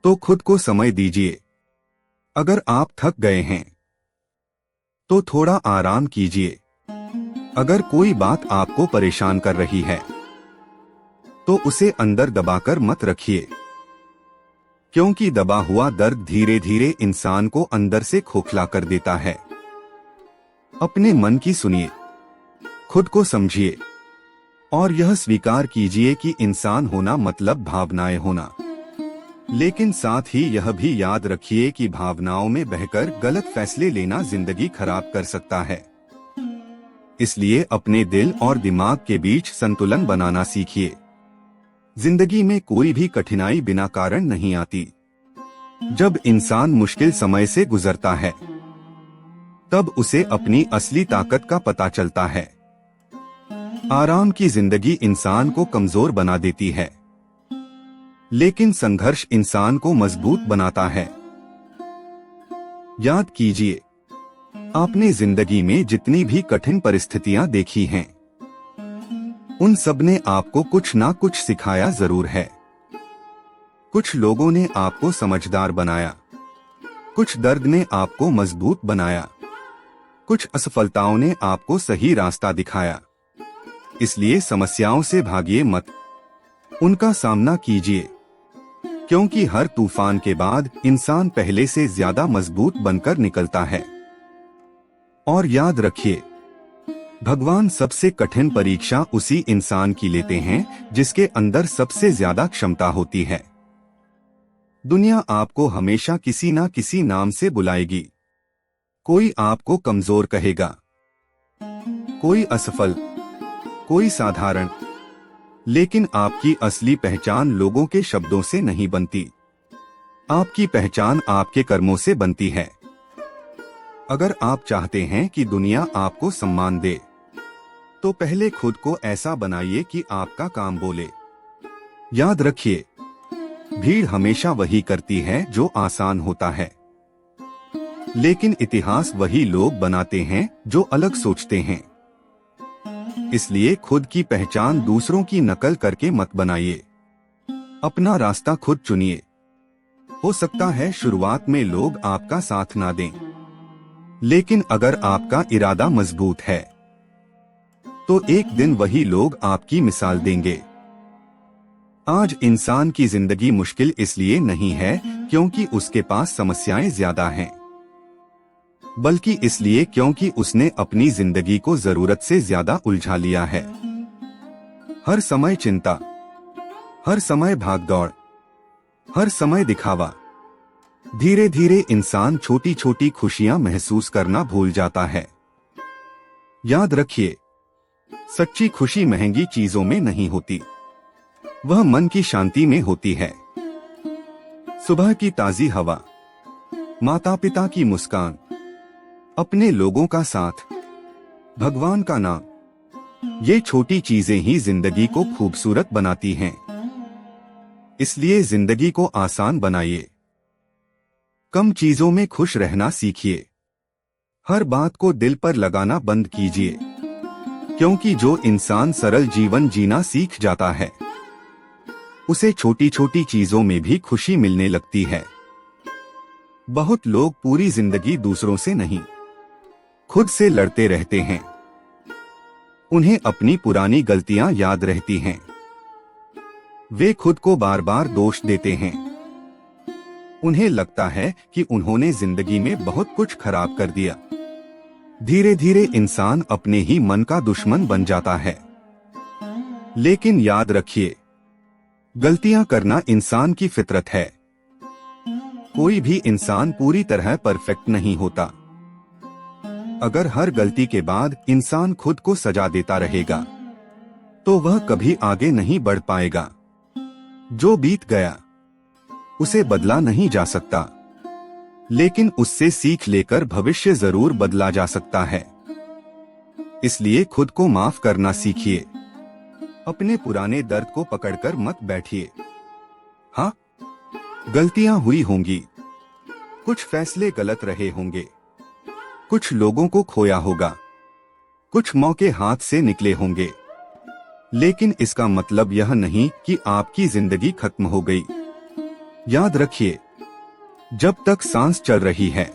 तो खुद को समय दीजिए। अगर आप थक गए हैं, तो थोड़ा आराम कीजिए। अगर कोई बात आपको परेशान कर रही है, तो उसे अंदर दबाकर मत रखिए, क्योंकि दबा हुआ दर्द धीरे धीरे इंसान को अंदर से खोखला कर देता है। अपने मन की सुनिए, खुद को समझिए, और यह स्वीकार कीजिए कि इंसान होना मतलब भावनाएं होना। लेकिन साथ ही यह भी याद रखिए कि भावनाओं में बहकर गलत फैसले लेना जिंदगी खराब कर सकता है। इसलिए अपने दिल और दिमाग के बीच संतुलन बनाना सीखिए। जिंदगी में कोई भी कठिनाई बिना कारण नहीं आती। जब इंसान मुश्किल समय से गुजरता है, तब उसे अपनी असली ताकत का पता चलता है। आराम की जिंदगी इंसान को कमजोर बना देती है, लेकिन संघर्ष इंसान को मजबूत बनाता है। याद कीजिए, आपने जिंदगी में जितनी भी कठिन परिस्थितियां देखी हैं, उन सब ने आपको कुछ ना कुछ सिखाया जरूर है। कुछ लोगों ने आपको समझदार बनाया, कुछ दर्द ने आपको मजबूत बनाया, कुछ असफलताओं ने आपको सही रास्ता दिखाया। इसलिए समस्याओं से भागिए मत, उनका सामना कीजिए, क्योंकि हर तूफान के बाद इंसान पहले से ज्यादा मजबूत बनकर निकलता है। और याद रखिए, भगवान सबसे कठिन परीक्षा उसी इंसान की लेते हैं जिसके अंदर सबसे ज्यादा क्षमता होती है। दुनिया आपको हमेशा किसी ना किसी नाम से बुलाएगी। कोई आपको कमजोर कहेगा, कोई असफल, कोई साधारण, लेकिन आपकी असली पहचान लोगों के शब्दों से नहीं बनती। आपकी पहचान आपके कर्मों से बनती है। अगर आप चाहते हैं कि दुनिया आपको सम्मान दे, तो पहले खुद को ऐसा बनाइए कि आपका काम बोले। याद रखिए, भीड़ हमेशा वही करती है जो आसान होता है, लेकिन इतिहास वही लोग बनाते हैं जो अलग सोचते हैं। इसलिए खुद की पहचान दूसरों की नकल करके मत बनाइए। अपना रास्ता खुद चुनिए। हो सकता है शुरुआत में लोग आपका साथ ना दें, लेकिन अगर आपका इरादा मजबूत है, तो एक दिन वही लोग आपकी मिसाल देंगे। आज इंसान की जिंदगी मुश्किल इसलिए नहीं है क्योंकि उसके पास समस्याएं ज्यादा हैं, बल्कि इसलिए क्योंकि उसने अपनी जिंदगी को जरूरत से ज्यादा उलझा लिया है। हर समय चिंता, हर समय भागदौड़, हर समय दिखावा। धीरे धीरे इंसान छोटी छोटी खुशियां महसूस करना भूल जाता है। याद रखिए, सच्ची खुशी महंगी चीजों में नहीं होती, वह मन की शांति में होती है। सुबह की ताजी हवा, माता पिता की मुस्कान, अपने लोगों का साथ, भगवान का नाम, ये छोटी चीजें ही जिंदगी को खूबसूरत बनाती हैं। इसलिए जिंदगी को आसान बनाइए। कम चीजों में खुश रहना सीखिए। हर बात को दिल पर लगाना बंद कीजिए, क्योंकि जो इंसान सरल जीवन जीना सीख जाता है उसे छोटी छोटी चीजों में भी खुशी मिलने लगती है। बहुत लोग पूरी जिंदगी दूसरों से नहीं, खुद से लड़ते रहते हैं। उन्हें अपनी पुरानी गलतियां याद रहती हैं। वे खुद को बार बार दोष देते हैं। उन्हें लगता है कि उन्होंने जिंदगी में बहुत कुछ खराब कर दिया। धीरे धीरे इंसान अपने ही मन का दुश्मन बन जाता है। लेकिन याद रखिए, गलतियां करना इंसान की फितरत है। कोई भी इंसान पूरी तरह परफेक्ट नहीं होता। अगर हर गलती के बाद इंसान खुद को सजा देता रहेगा तो वह कभी आगे नहीं बढ़ पाएगा। जो बीत गया उसे बदला नहीं जा सकता, लेकिन उससे सीख लेकर भविष्य जरूर बदला जा सकता है। इसलिए खुद को माफ करना सीखिए। अपने पुराने दर्द को पकड़कर मत बैठिए। हाँ, गलतियां हुई होंगी, कुछ फैसले गलत रहे होंगे, कुछ लोगों को खोया होगा, कुछ मौके हाथ से निकले होंगे, लेकिन इसका मतलब यह नहीं कि आपकी जिंदगी खत्म हो गई। याद रखिए, जब तक सांस चल रही है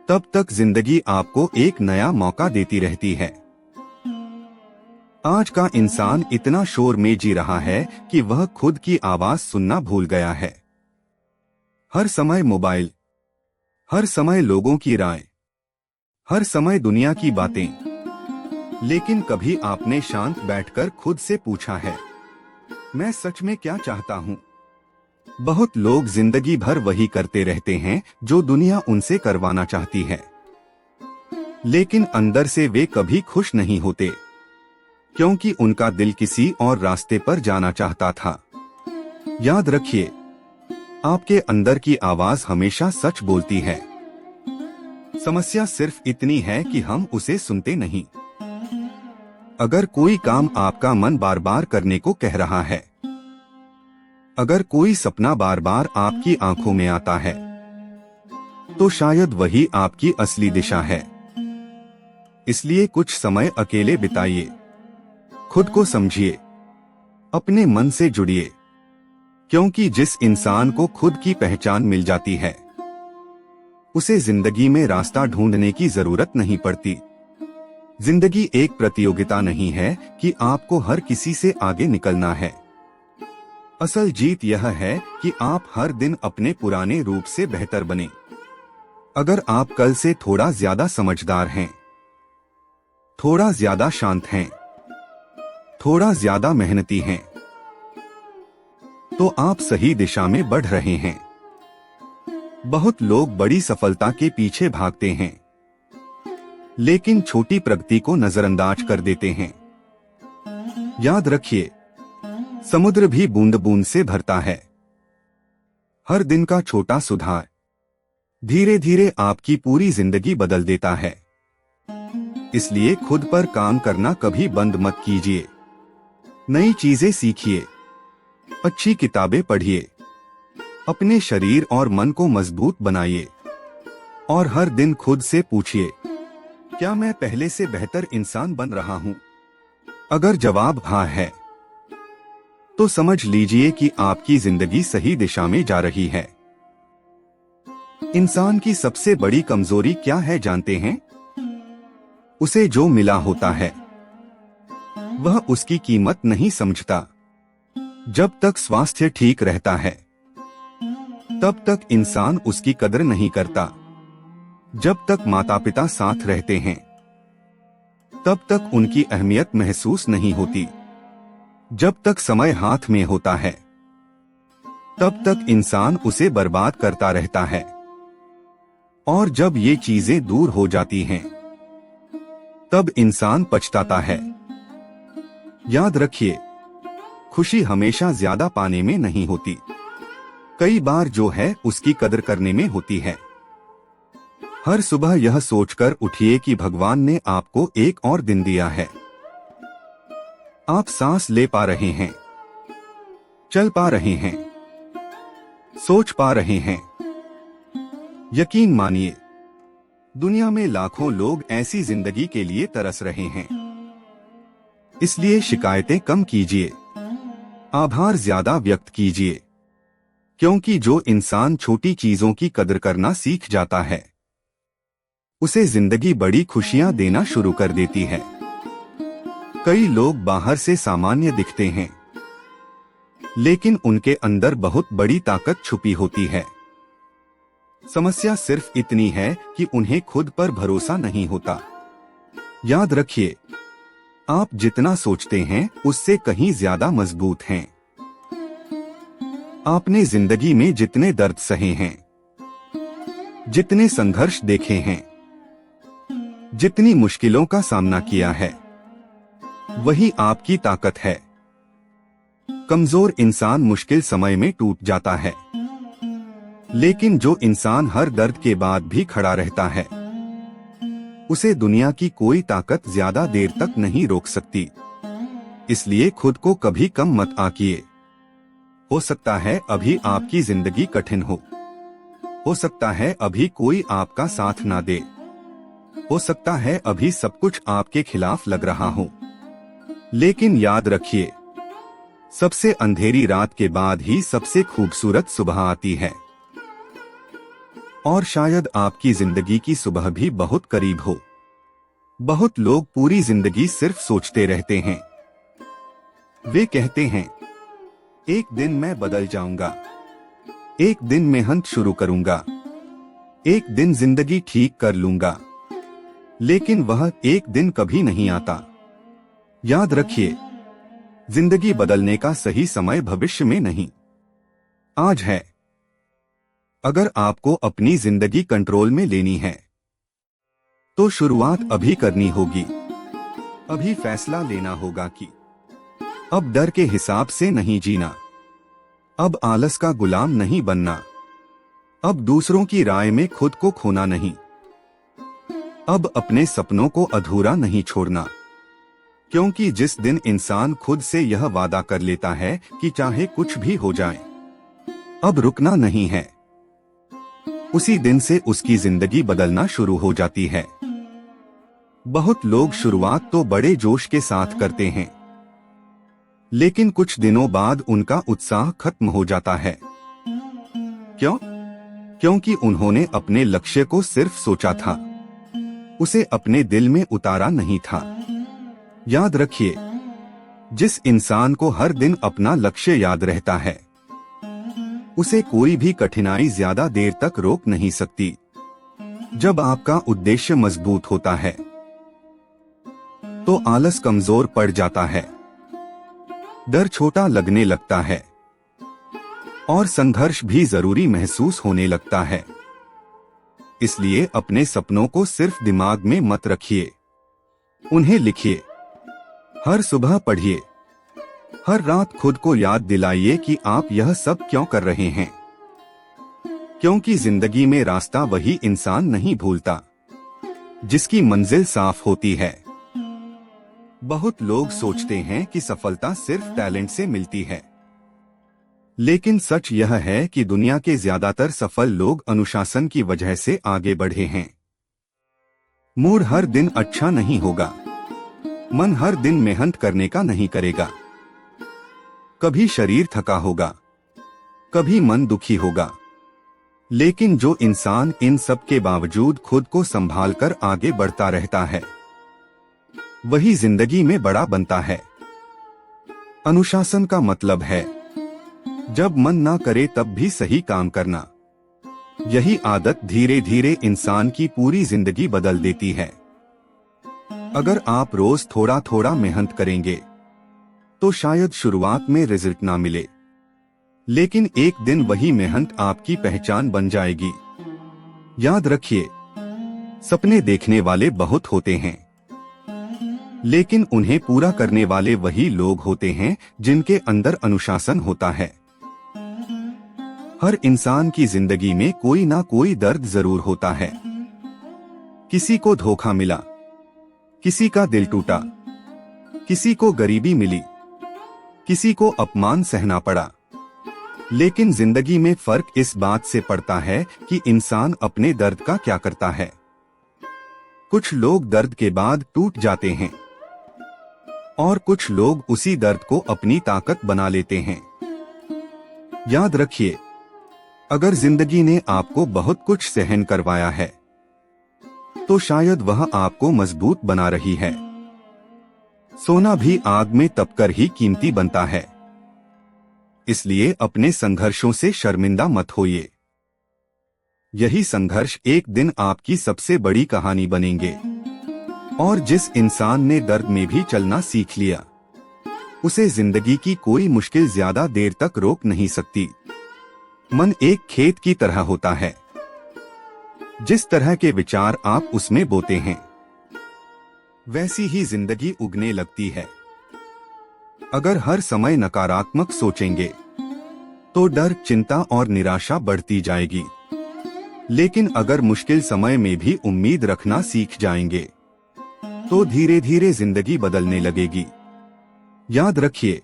तब तक जिंदगी आपको एक नया मौका देती रहती है। आज का इंसान इतना शोर में जी रहा है कि वह खुद की आवाज सुनना भूल गया है। हर समय मोबाइल, हर समय लोगों की राय, हर समय दुनिया की बातें। लेकिन कभी आपने शांत बैठकर खुद से पूछा है, मैं सच में क्या चाहता हूँ? बहुत लोग जिंदगी भर वही करते रहते हैं जो दुनिया उनसे करवाना चाहती है, लेकिन अंदर से वे कभी खुश नहीं होते, क्योंकि उनका दिल किसी और रास्ते पर जाना चाहता था। याद रखिए, आपके अंदर की आवाज हमेशा सच बोलती है। समस्या सिर्फ इतनी है कि हम उसे सुनते नहीं। अगर कोई काम आपका मन बार बार करने को कह रहा है, अगर कोई सपना बार बार आपकी आंखों में आता है, तो शायद वही आपकी असली दिशा है। इसलिए कुछ समय अकेले बिताइए, खुद को समझिए, अपने मन से जुड़िए, क्योंकि जिस इंसान को खुद की पहचान मिल जाती है उसे जिंदगी में रास्ता ढूंढने की जरूरत नहीं पड़ती। जिंदगी एक प्रतियोगिता नहीं है कि आपको हर किसी से आगे निकलना है। असल जीत यह है कि आप हर दिन अपने पुराने रूप से बेहतर बने। अगर आप कल से थोड़ा ज्यादा समझदार हैं, थोड़ा ज्यादा शांत हैं, थोड़ा ज्यादा मेहनती हैं, तो आप सही दिशा में बढ़ रहे हैं। बहुत लोग बड़ी सफलता के पीछे भागते हैं, लेकिन छोटी प्रगति को नजरअंदाज कर देते हैं। याद रखिए, समुद्र भी बूंद बूंद से भरता है। हर दिन का छोटा सुधार धीरे धीरे आपकी पूरी जिंदगी बदल देता है। इसलिए खुद पर काम करना कभी बंद मत कीजिए। नई चीजें सीखिए, अच्छी किताबें पढ़िए, अपने शरीर और मन को मजबूत बनाइए और हर दिन खुद से पूछिए, क्या मैं पहले से बेहतर इंसान बन रहा हूं? अगर जवाब हाँ है, तो समझ लीजिए कि आपकी जिंदगी सही दिशा में जा रही है। इंसान की सबसे बड़ी कमजोरी क्या है जानते हैं? उसे जो मिला होता है वह उसकी कीमत नहीं समझता। जब तक स्वास्थ्य ठीक रहता है तब तक इंसान उसकी कदर नहीं करता। जब तक माता पिता साथ रहते हैं तब तक उनकी अहमियत महसूस नहीं होती। जब तक समय हाथ में होता है तब तक इंसान उसे बर्बाद करता रहता है। और जब ये चीजें दूर हो जाती हैं तब इंसान पछताता है। याद रखिए, खुशी हमेशा ज्यादा पाने में नहीं होती, कई बार जो है उसकी कदर करने में होती है। हर सुबह यह सोचकर उठिए कि भगवान ने आपको एक और दिन दिया है। आप सांस ले पा रहे हैं, चल पा रहे हैं, सोच पा रहे हैं। यकीन मानिए, दुनिया में लाखों लोग ऐसी जिंदगी के लिए तरस रहे हैं। इसलिए शिकायतें कम कीजिए, आभार ज्यादा व्यक्त कीजिए, क्योंकि जो इंसान छोटी चीजों की कदर करना सीख जाता है, उसे जिंदगी बड़ी खुशियां देना शुरू कर देती है। कई लोग बाहर से सामान्य दिखते हैं, लेकिन उनके अंदर बहुत बड़ी ताकत छुपी होती है। समस्या सिर्फ इतनी है कि उन्हें खुद पर भरोसा नहीं होता। याद रखिए, आप जितना सोचते हैं उससे कहीं ज्यादा मजबूत हैं। आपने जिंदगी में जितने दर्द सहे हैं, जितने संघर्ष देखे हैं, जितनी मुश्किलों का सामना किया है, वही आपकी ताकत है। कमजोर इंसान मुश्किल समय में टूट जाता है, लेकिन जो इंसान हर दर्द के बाद भी खड़ा रहता है, उसे दुनिया की कोई ताकत ज्यादा देर तक नहीं रोक सकती। इसलिए खुद को कभी कम मत आंकिए। हो सकता है अभी आपकी जिंदगी कठिन हो सकता है अभी कोई आपका साथ ना दे, हो सकता है अभी सब कुछ आपके खिलाफ लग रहा हो, लेकिन याद रखिए, सबसे अंधेरी रात के बाद ही सबसे खूबसूरत सुबह आती है। और शायद आपकी जिंदगी की सुबह भी बहुत करीब हो। बहुत लोग पूरी जिंदगी सिर्फ सोचते रहते हैं। वे कहते हैं, एक दिन मैं बदल जाऊंगा, एक दिन मेहनत शुरू करूंगा, एक दिन जिंदगी ठीक कर लूंगा, लेकिन वह एक दिन कभी नहीं आता। याद रखिए, जिंदगी बदलने का सही समय भविष्य में नहीं, आज है। अगर आपको अपनी जिंदगी कंट्रोल में लेनी है, तो शुरुआत अभी करनी होगी। अभी फैसला लेना होगा कि अब डर के हिसाब से नहीं जीना, अब आलस का गुलाम नहीं बनना, अब दूसरों की राय में खुद को खोना नहीं, अब अपने सपनों को अधूरा नहीं छोड़ना। क्योंकि जिस दिन इंसान खुद से यह वादा कर लेता है कि चाहे कुछ भी हो जाए, अब रुकना नहीं है, उसी दिन से उसकी जिंदगी बदलना शुरू हो जाती है। बहुत लोग शुरुआत तो बड़े जोश के साथ करते हैं, लेकिन कुछ दिनों बाद उनका उत्साह खत्म हो जाता है। क्यों? क्योंकि उन्होंने अपने लक्ष्य को सिर्फ सोचा था, उसे अपने दिल में उतारा नहीं था। याद रखिए, जिस इंसान को हर दिन अपना लक्ष्य याद रहता है, उसे कोई भी कठिनाई ज्यादा देर तक रोक नहीं सकती। जब आपका उद्देश्य मजबूत होता है, तो आलस कमजोर पड़ जाता है, डर छोटा लगने लगता है, और संघर्ष भी जरूरी महसूस होने लगता है। इसलिए अपने सपनों को सिर्फ दिमाग में मत रखिए, उन्हें लिखिए, हर सुबह पढ़िए, हर रात खुद को याद दिलाइए कि आप यह सब क्यों कर रहे हैं। क्योंकि जिंदगी में रास्ता वही इंसान नहीं भूलता, जिसकी मंजिल साफ होती है। बहुत लोग सोचते हैं कि सफलता सिर्फ टैलेंट से मिलती है, लेकिन सच यह है कि दुनिया के ज्यादातर सफल लोग अनुशासन की वजह से आगे बढ़े हैं। मूड हर दिन अच्छा नहीं होगा, मन हर दिन मेहनत करने का नहीं करेगा। कभी शरीर थका होगा, कभी मन दुखी होगा, लेकिन जो इंसान इन सब के बावजूद खुद को संभाल कर आगे बढ़ता रहता है, वही जिंदगी में बड़ा बनता है। अनुशासन का मतलब है जब मन ना करे तब भी सही काम करना। यही आदत धीरे धीरे इंसान की पूरी जिंदगी बदल देती है। अगर आप रोज थोड़ा थोड़ा मेहनत करेंगे, तो शायद शुरुआत में रिजल्ट ना मिले, लेकिन एक दिन वही मेहनत आपकी पहचान बन जाएगी। याद रखिए, सपने देखने वाले बहुत होते हैं, लेकिन उन्हें पूरा करने वाले वही लोग होते हैं जिनके अंदर अनुशासन होता है। हर इंसान की जिंदगी में कोई ना कोई दर्द जरूर होता है। किसी को धोखा मिला, किसी का दिल टूटा, किसी को गरीबी मिली, किसी को अपमान सहना पड़ा। लेकिन जिंदगी में फर्क इस बात से पड़ता है कि इंसान अपने दर्द का क्या करता है। कुछ लोग दर्द के बाद टूट जाते हैं और कुछ लोग उसी दर्द को अपनी ताकत बना लेते हैं। याद रखिए, अगर जिंदगी ने आपको बहुत कुछ सहन करवाया है तो शायद वह आपको मजबूत बना रही है। सोना भी आग में तपकर ही कीमती बनता है। इसलिए अपने संघर्षों से शर्मिंदा मत होइए। यही संघर्ष एक दिन आपकी सबसे बड़ी कहानी बनेंगे। और जिस इंसान ने दर्द में भी चलना सीख लिया, उसे जिंदगी की कोई मुश्किल ज्यादा देर तक रोक नहीं सकती। मन एक खेत की तरह होता है। जिस तरह के विचार आप उसमें बोते हैं, वैसी ही जिंदगी उगने लगती है। अगर हर समय नकारात्मक सोचेंगे तो डर, चिंता और निराशा बढ़ती जाएगी। लेकिन अगर मुश्किल समय में भी उम्मीद रखना सीख जाएंगे तो धीरे धीरे जिंदगी बदलने लगेगी। याद रखिए,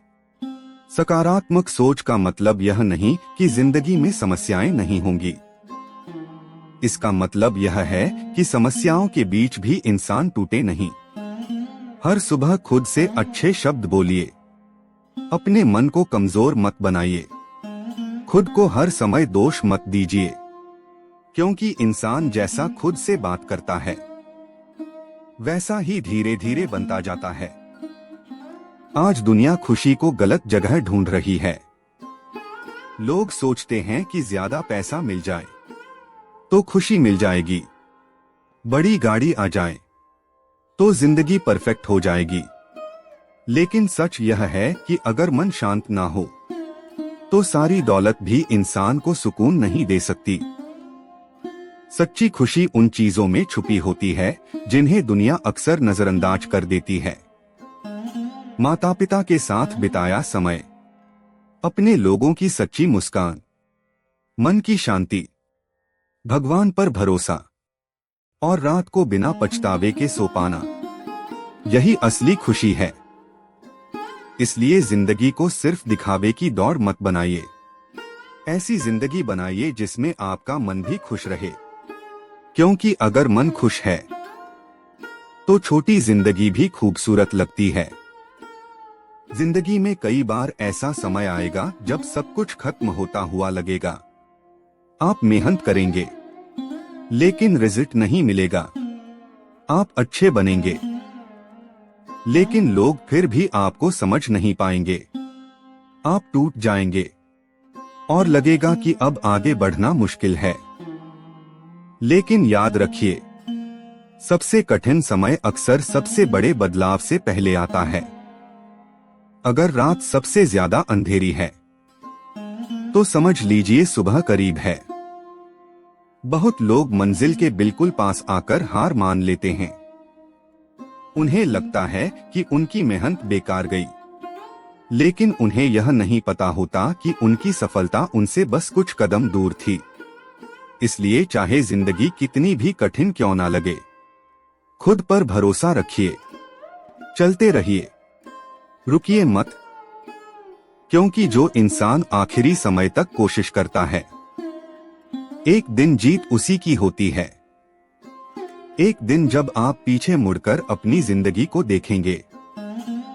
सकारात्मक सोच का मतलब यह नहीं कि जिंदगी में समस्याएं नहीं होंगी। इसका मतलब यह है कि समस्याओं के बीच भी इंसान टूटे नहीं। हर सुबह खुद से अच्छे शब्द बोलिए। अपने मन को कमजोर मत बनाइए। खुद को हर समय दोष मत दीजिए, क्योंकि इंसान जैसा खुद से बात करता है वैसा ही धीरे धीरे बनता जाता है। आज दुनिया खुशी को गलत जगह ढूंढ रही है। लोग सोचते हैं कि ज्यादा पैसा मिल जाए तो खुशी मिल जाएगी, बड़ी गाड़ी आ जाए तो जिंदगी परफेक्ट हो जाएगी। लेकिन सच यह है कि अगर मन शांत ना हो तो सारी दौलत भी इंसान को सुकून नहीं दे सकती। सच्ची खुशी उन चीजों में छुपी होती है जिन्हें दुनिया अक्सर नजरअंदाज कर देती है। माता पिता के साथ बिताया समय, अपने लोगों की सच्ची मुस्कान, मन की शांति, भगवान पर भरोसा और रात को बिना पछतावे के सो पाना, यही असली खुशी है। इसलिए जिंदगी को सिर्फ दिखावे की दौड़ मत बनाइए। ऐसी जिंदगी बनाइए जिसमें आपका मन भी खुश रहे, क्योंकि अगर मन खुश है तो छोटी जिंदगी भी खूबसूरत लगती है। जिंदगी में कई बार ऐसा समय आएगा जब सब कुछ खत्म होता हुआ लगेगा। आप मेहनत करेंगे लेकिन रिजल्ट नहीं मिलेगा। आप अच्छे बनेंगे लेकिन लोग फिर भी आपको समझ नहीं पाएंगे। आप टूट जाएंगे और लगेगा कि अब आगे बढ़ना मुश्किल है। लेकिन याद रखिए, सबसे कठिन समय अक्सर सबसे बड़े बदलाव से पहले आता है। अगर रात सबसे ज्यादा अंधेरी है तो समझ लीजिए सुबह करीब है। बहुत लोग मंजिल के बिल्कुल पास आकर हार मान लेते हैं। उन्हें लगता है कि उनकी मेहनत बेकार गई, लेकिन उन्हें यह नहीं पता होता कि उनकी सफलता उनसे बस कुछ कदम दूर थी। इसलिए चाहे जिंदगी कितनी भी कठिन क्यों ना लगे, खुद पर भरोसा रखिए, चलते रहिए, रुकिए मत, क्योंकि जो इंसान आखिरी समय तक कोशिश करता है, एक दिन जीत उसी की होती है। एक दिन जब आप पीछे मुड़कर अपनी जिंदगी को देखेंगे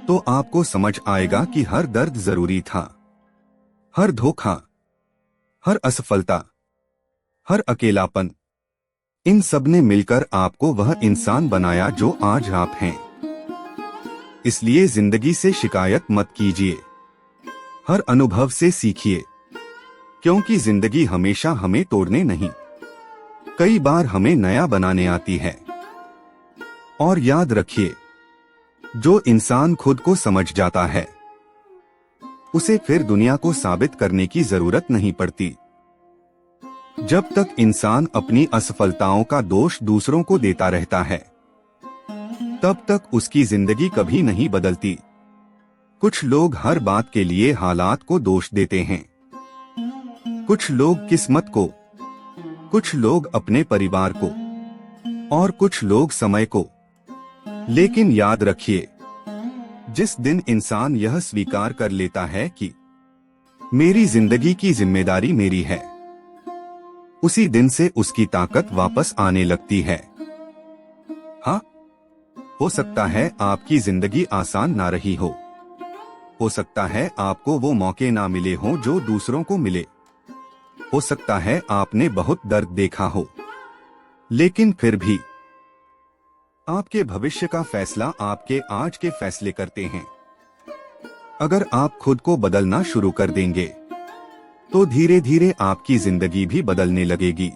तो आपको समझ आएगा कि हर दर्द जरूरी था। हर धोखा, हर असफलता, हर अकेलापन, इन सब ने मिलकर आपको वह इंसान बनाया जो आज आप हैं। इसलिए जिंदगी से शिकायत मत कीजिए, हर अनुभव से सीखिए, क्योंकि जिंदगी हमेशा हमें तोड़ने नहीं, कई बार हमें नया बनाने आती है। और याद रखिए, जो इंसान खुद को समझ जाता है, उसे फिर दुनिया को साबित करने की जरूरत नहीं पड़ती। जब तक इंसान अपनी असफलताओं का दोष दूसरों को देता रहता है, तब तक उसकी जिंदगी कभी नहीं बदलती। कुछ लोग हर बात के लिए हालात को दोष देते हैं, कुछ लोग किस्मत को, कुछ लोग अपने परिवार को और कुछ लोग समय को। लेकिन याद रखिए, जिस दिन इंसान यह स्वीकार कर लेता है कि मेरी जिंदगी की जिम्मेदारी मेरी है, उसी दिन से उसकी ताकत वापस आने लगती है। हाँ, हो सकता है आपकी जिंदगी आसान ना रही हो सकता है आपको वो मौके ना मिले हों जो दूसरों को मिले, हो सकता है आपने बहुत दर्द देखा हो, लेकिन फिर भी आपके भविष्य का फैसला आपके आज के फैसले करते हैं। अगर आप खुद को बदलना शुरू कर देंगे तो धीरे धीरे आपकी जिंदगी भी बदलने लगेगी।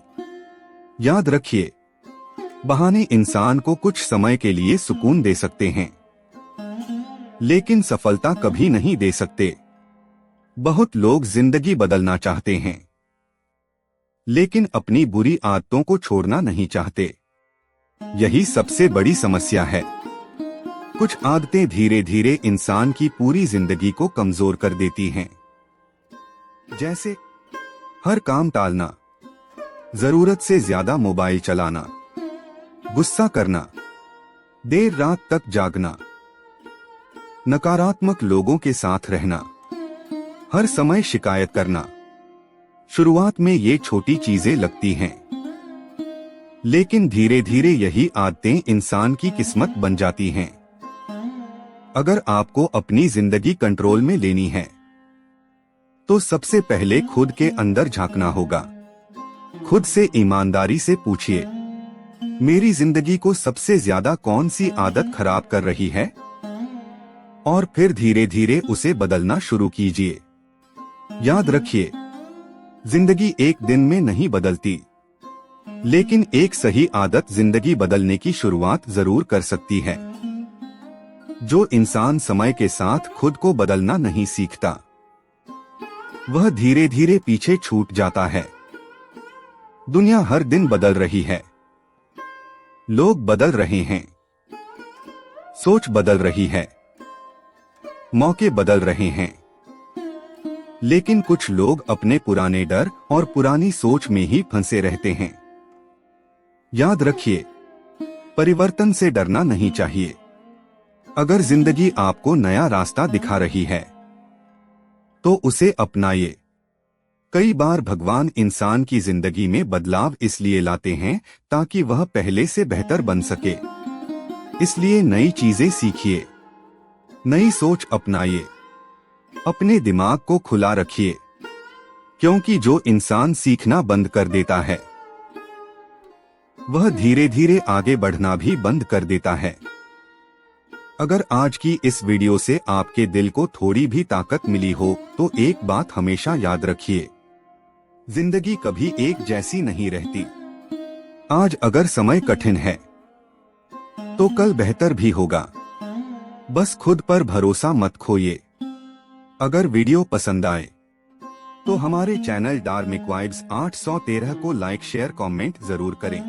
याद रखिए, बहाने इंसान को कुछ समय के लिए सुकून दे सकते हैं, लेकिन सफलता कभी नहीं दे सकते। बहुत लोग जिंदगी बदलना चाहते हैं, लेकिन अपनी बुरी आदतों को छोड़ना नहीं चाहते। यही सबसे बड़ी समस्या है। कुछ आदतें धीरे धीरे इंसान की पूरी जिंदगी को कमजोर कर देती हैं। जैसे हर काम टालना, जरूरत से ज्यादा मोबाइल चलाना, गुस्सा करना, देर रात तक जागना, नकारात्मक लोगों के साथ रहना, हर समय शिकायत करना। शुरुआत में ये छोटी चीजें लगती हैं, लेकिन धीरे धीरे यही आदतें इंसान की किस्मत बन जाती हैं। अगर आपको अपनी जिंदगी कंट्रोल में लेनी है तो सबसे पहले खुद के अंदर झांकना होगा। खुद से ईमानदारी से पूछिए, मेरी जिंदगी को सबसे ज्यादा कौन सी आदत खराब कर रही है? और फिर धीरे धीरे उसे बदलना शुरू कीजिए। याद रखिए, जिंदगी एक दिन में नहीं बदलती, लेकिन एक सही आदत जिंदगी बदलने की शुरुआत जरूर कर सकती है। जो इंसान समय के साथ खुद को बदलना नहीं सीखता, वह धीरे धीरे पीछे छूट जाता है। दुनिया हर दिन बदल रही है, लोग बदल रहे हैं, सोच बदल रही है, मौके बदल रहे हैं, लेकिन कुछ लोग अपने पुराने डर और पुरानी सोच में ही फंसे रहते हैं। याद रखिए, परिवर्तन से डरना नहीं चाहिए। अगर जिंदगी आपको नया रास्ता दिखा रही है तो उसे अपनाइए। कई बार भगवान इंसान की जिंदगी में बदलाव इसलिए लाते हैं ताकि वह पहले से बेहतर बन सके। इसलिए नई चीजें सीखिए, नई सोच अपनाइए, अपने दिमाग को खुला रखिए, क्योंकि जो इंसान सीखना बंद कर देता है वह धीरे धीरे आगे बढ़ना भी बंद कर देता है। अगर आज की इस वीडियो से आपके दिल को थोड़ी भी ताकत मिली हो तो एक बात हमेशा याद रखिए, जिंदगी कभी एक जैसी नहीं रहती। आज अगर समय कठिन है तो कल बेहतर भी होगा। बस खुद पर भरोसा मत खोइए। अगर वीडियो पसंद आए तो हमारे चैनल डार्मिक वाइब्स 813 को लाइक, शेयर, कमेंट जरूर करें।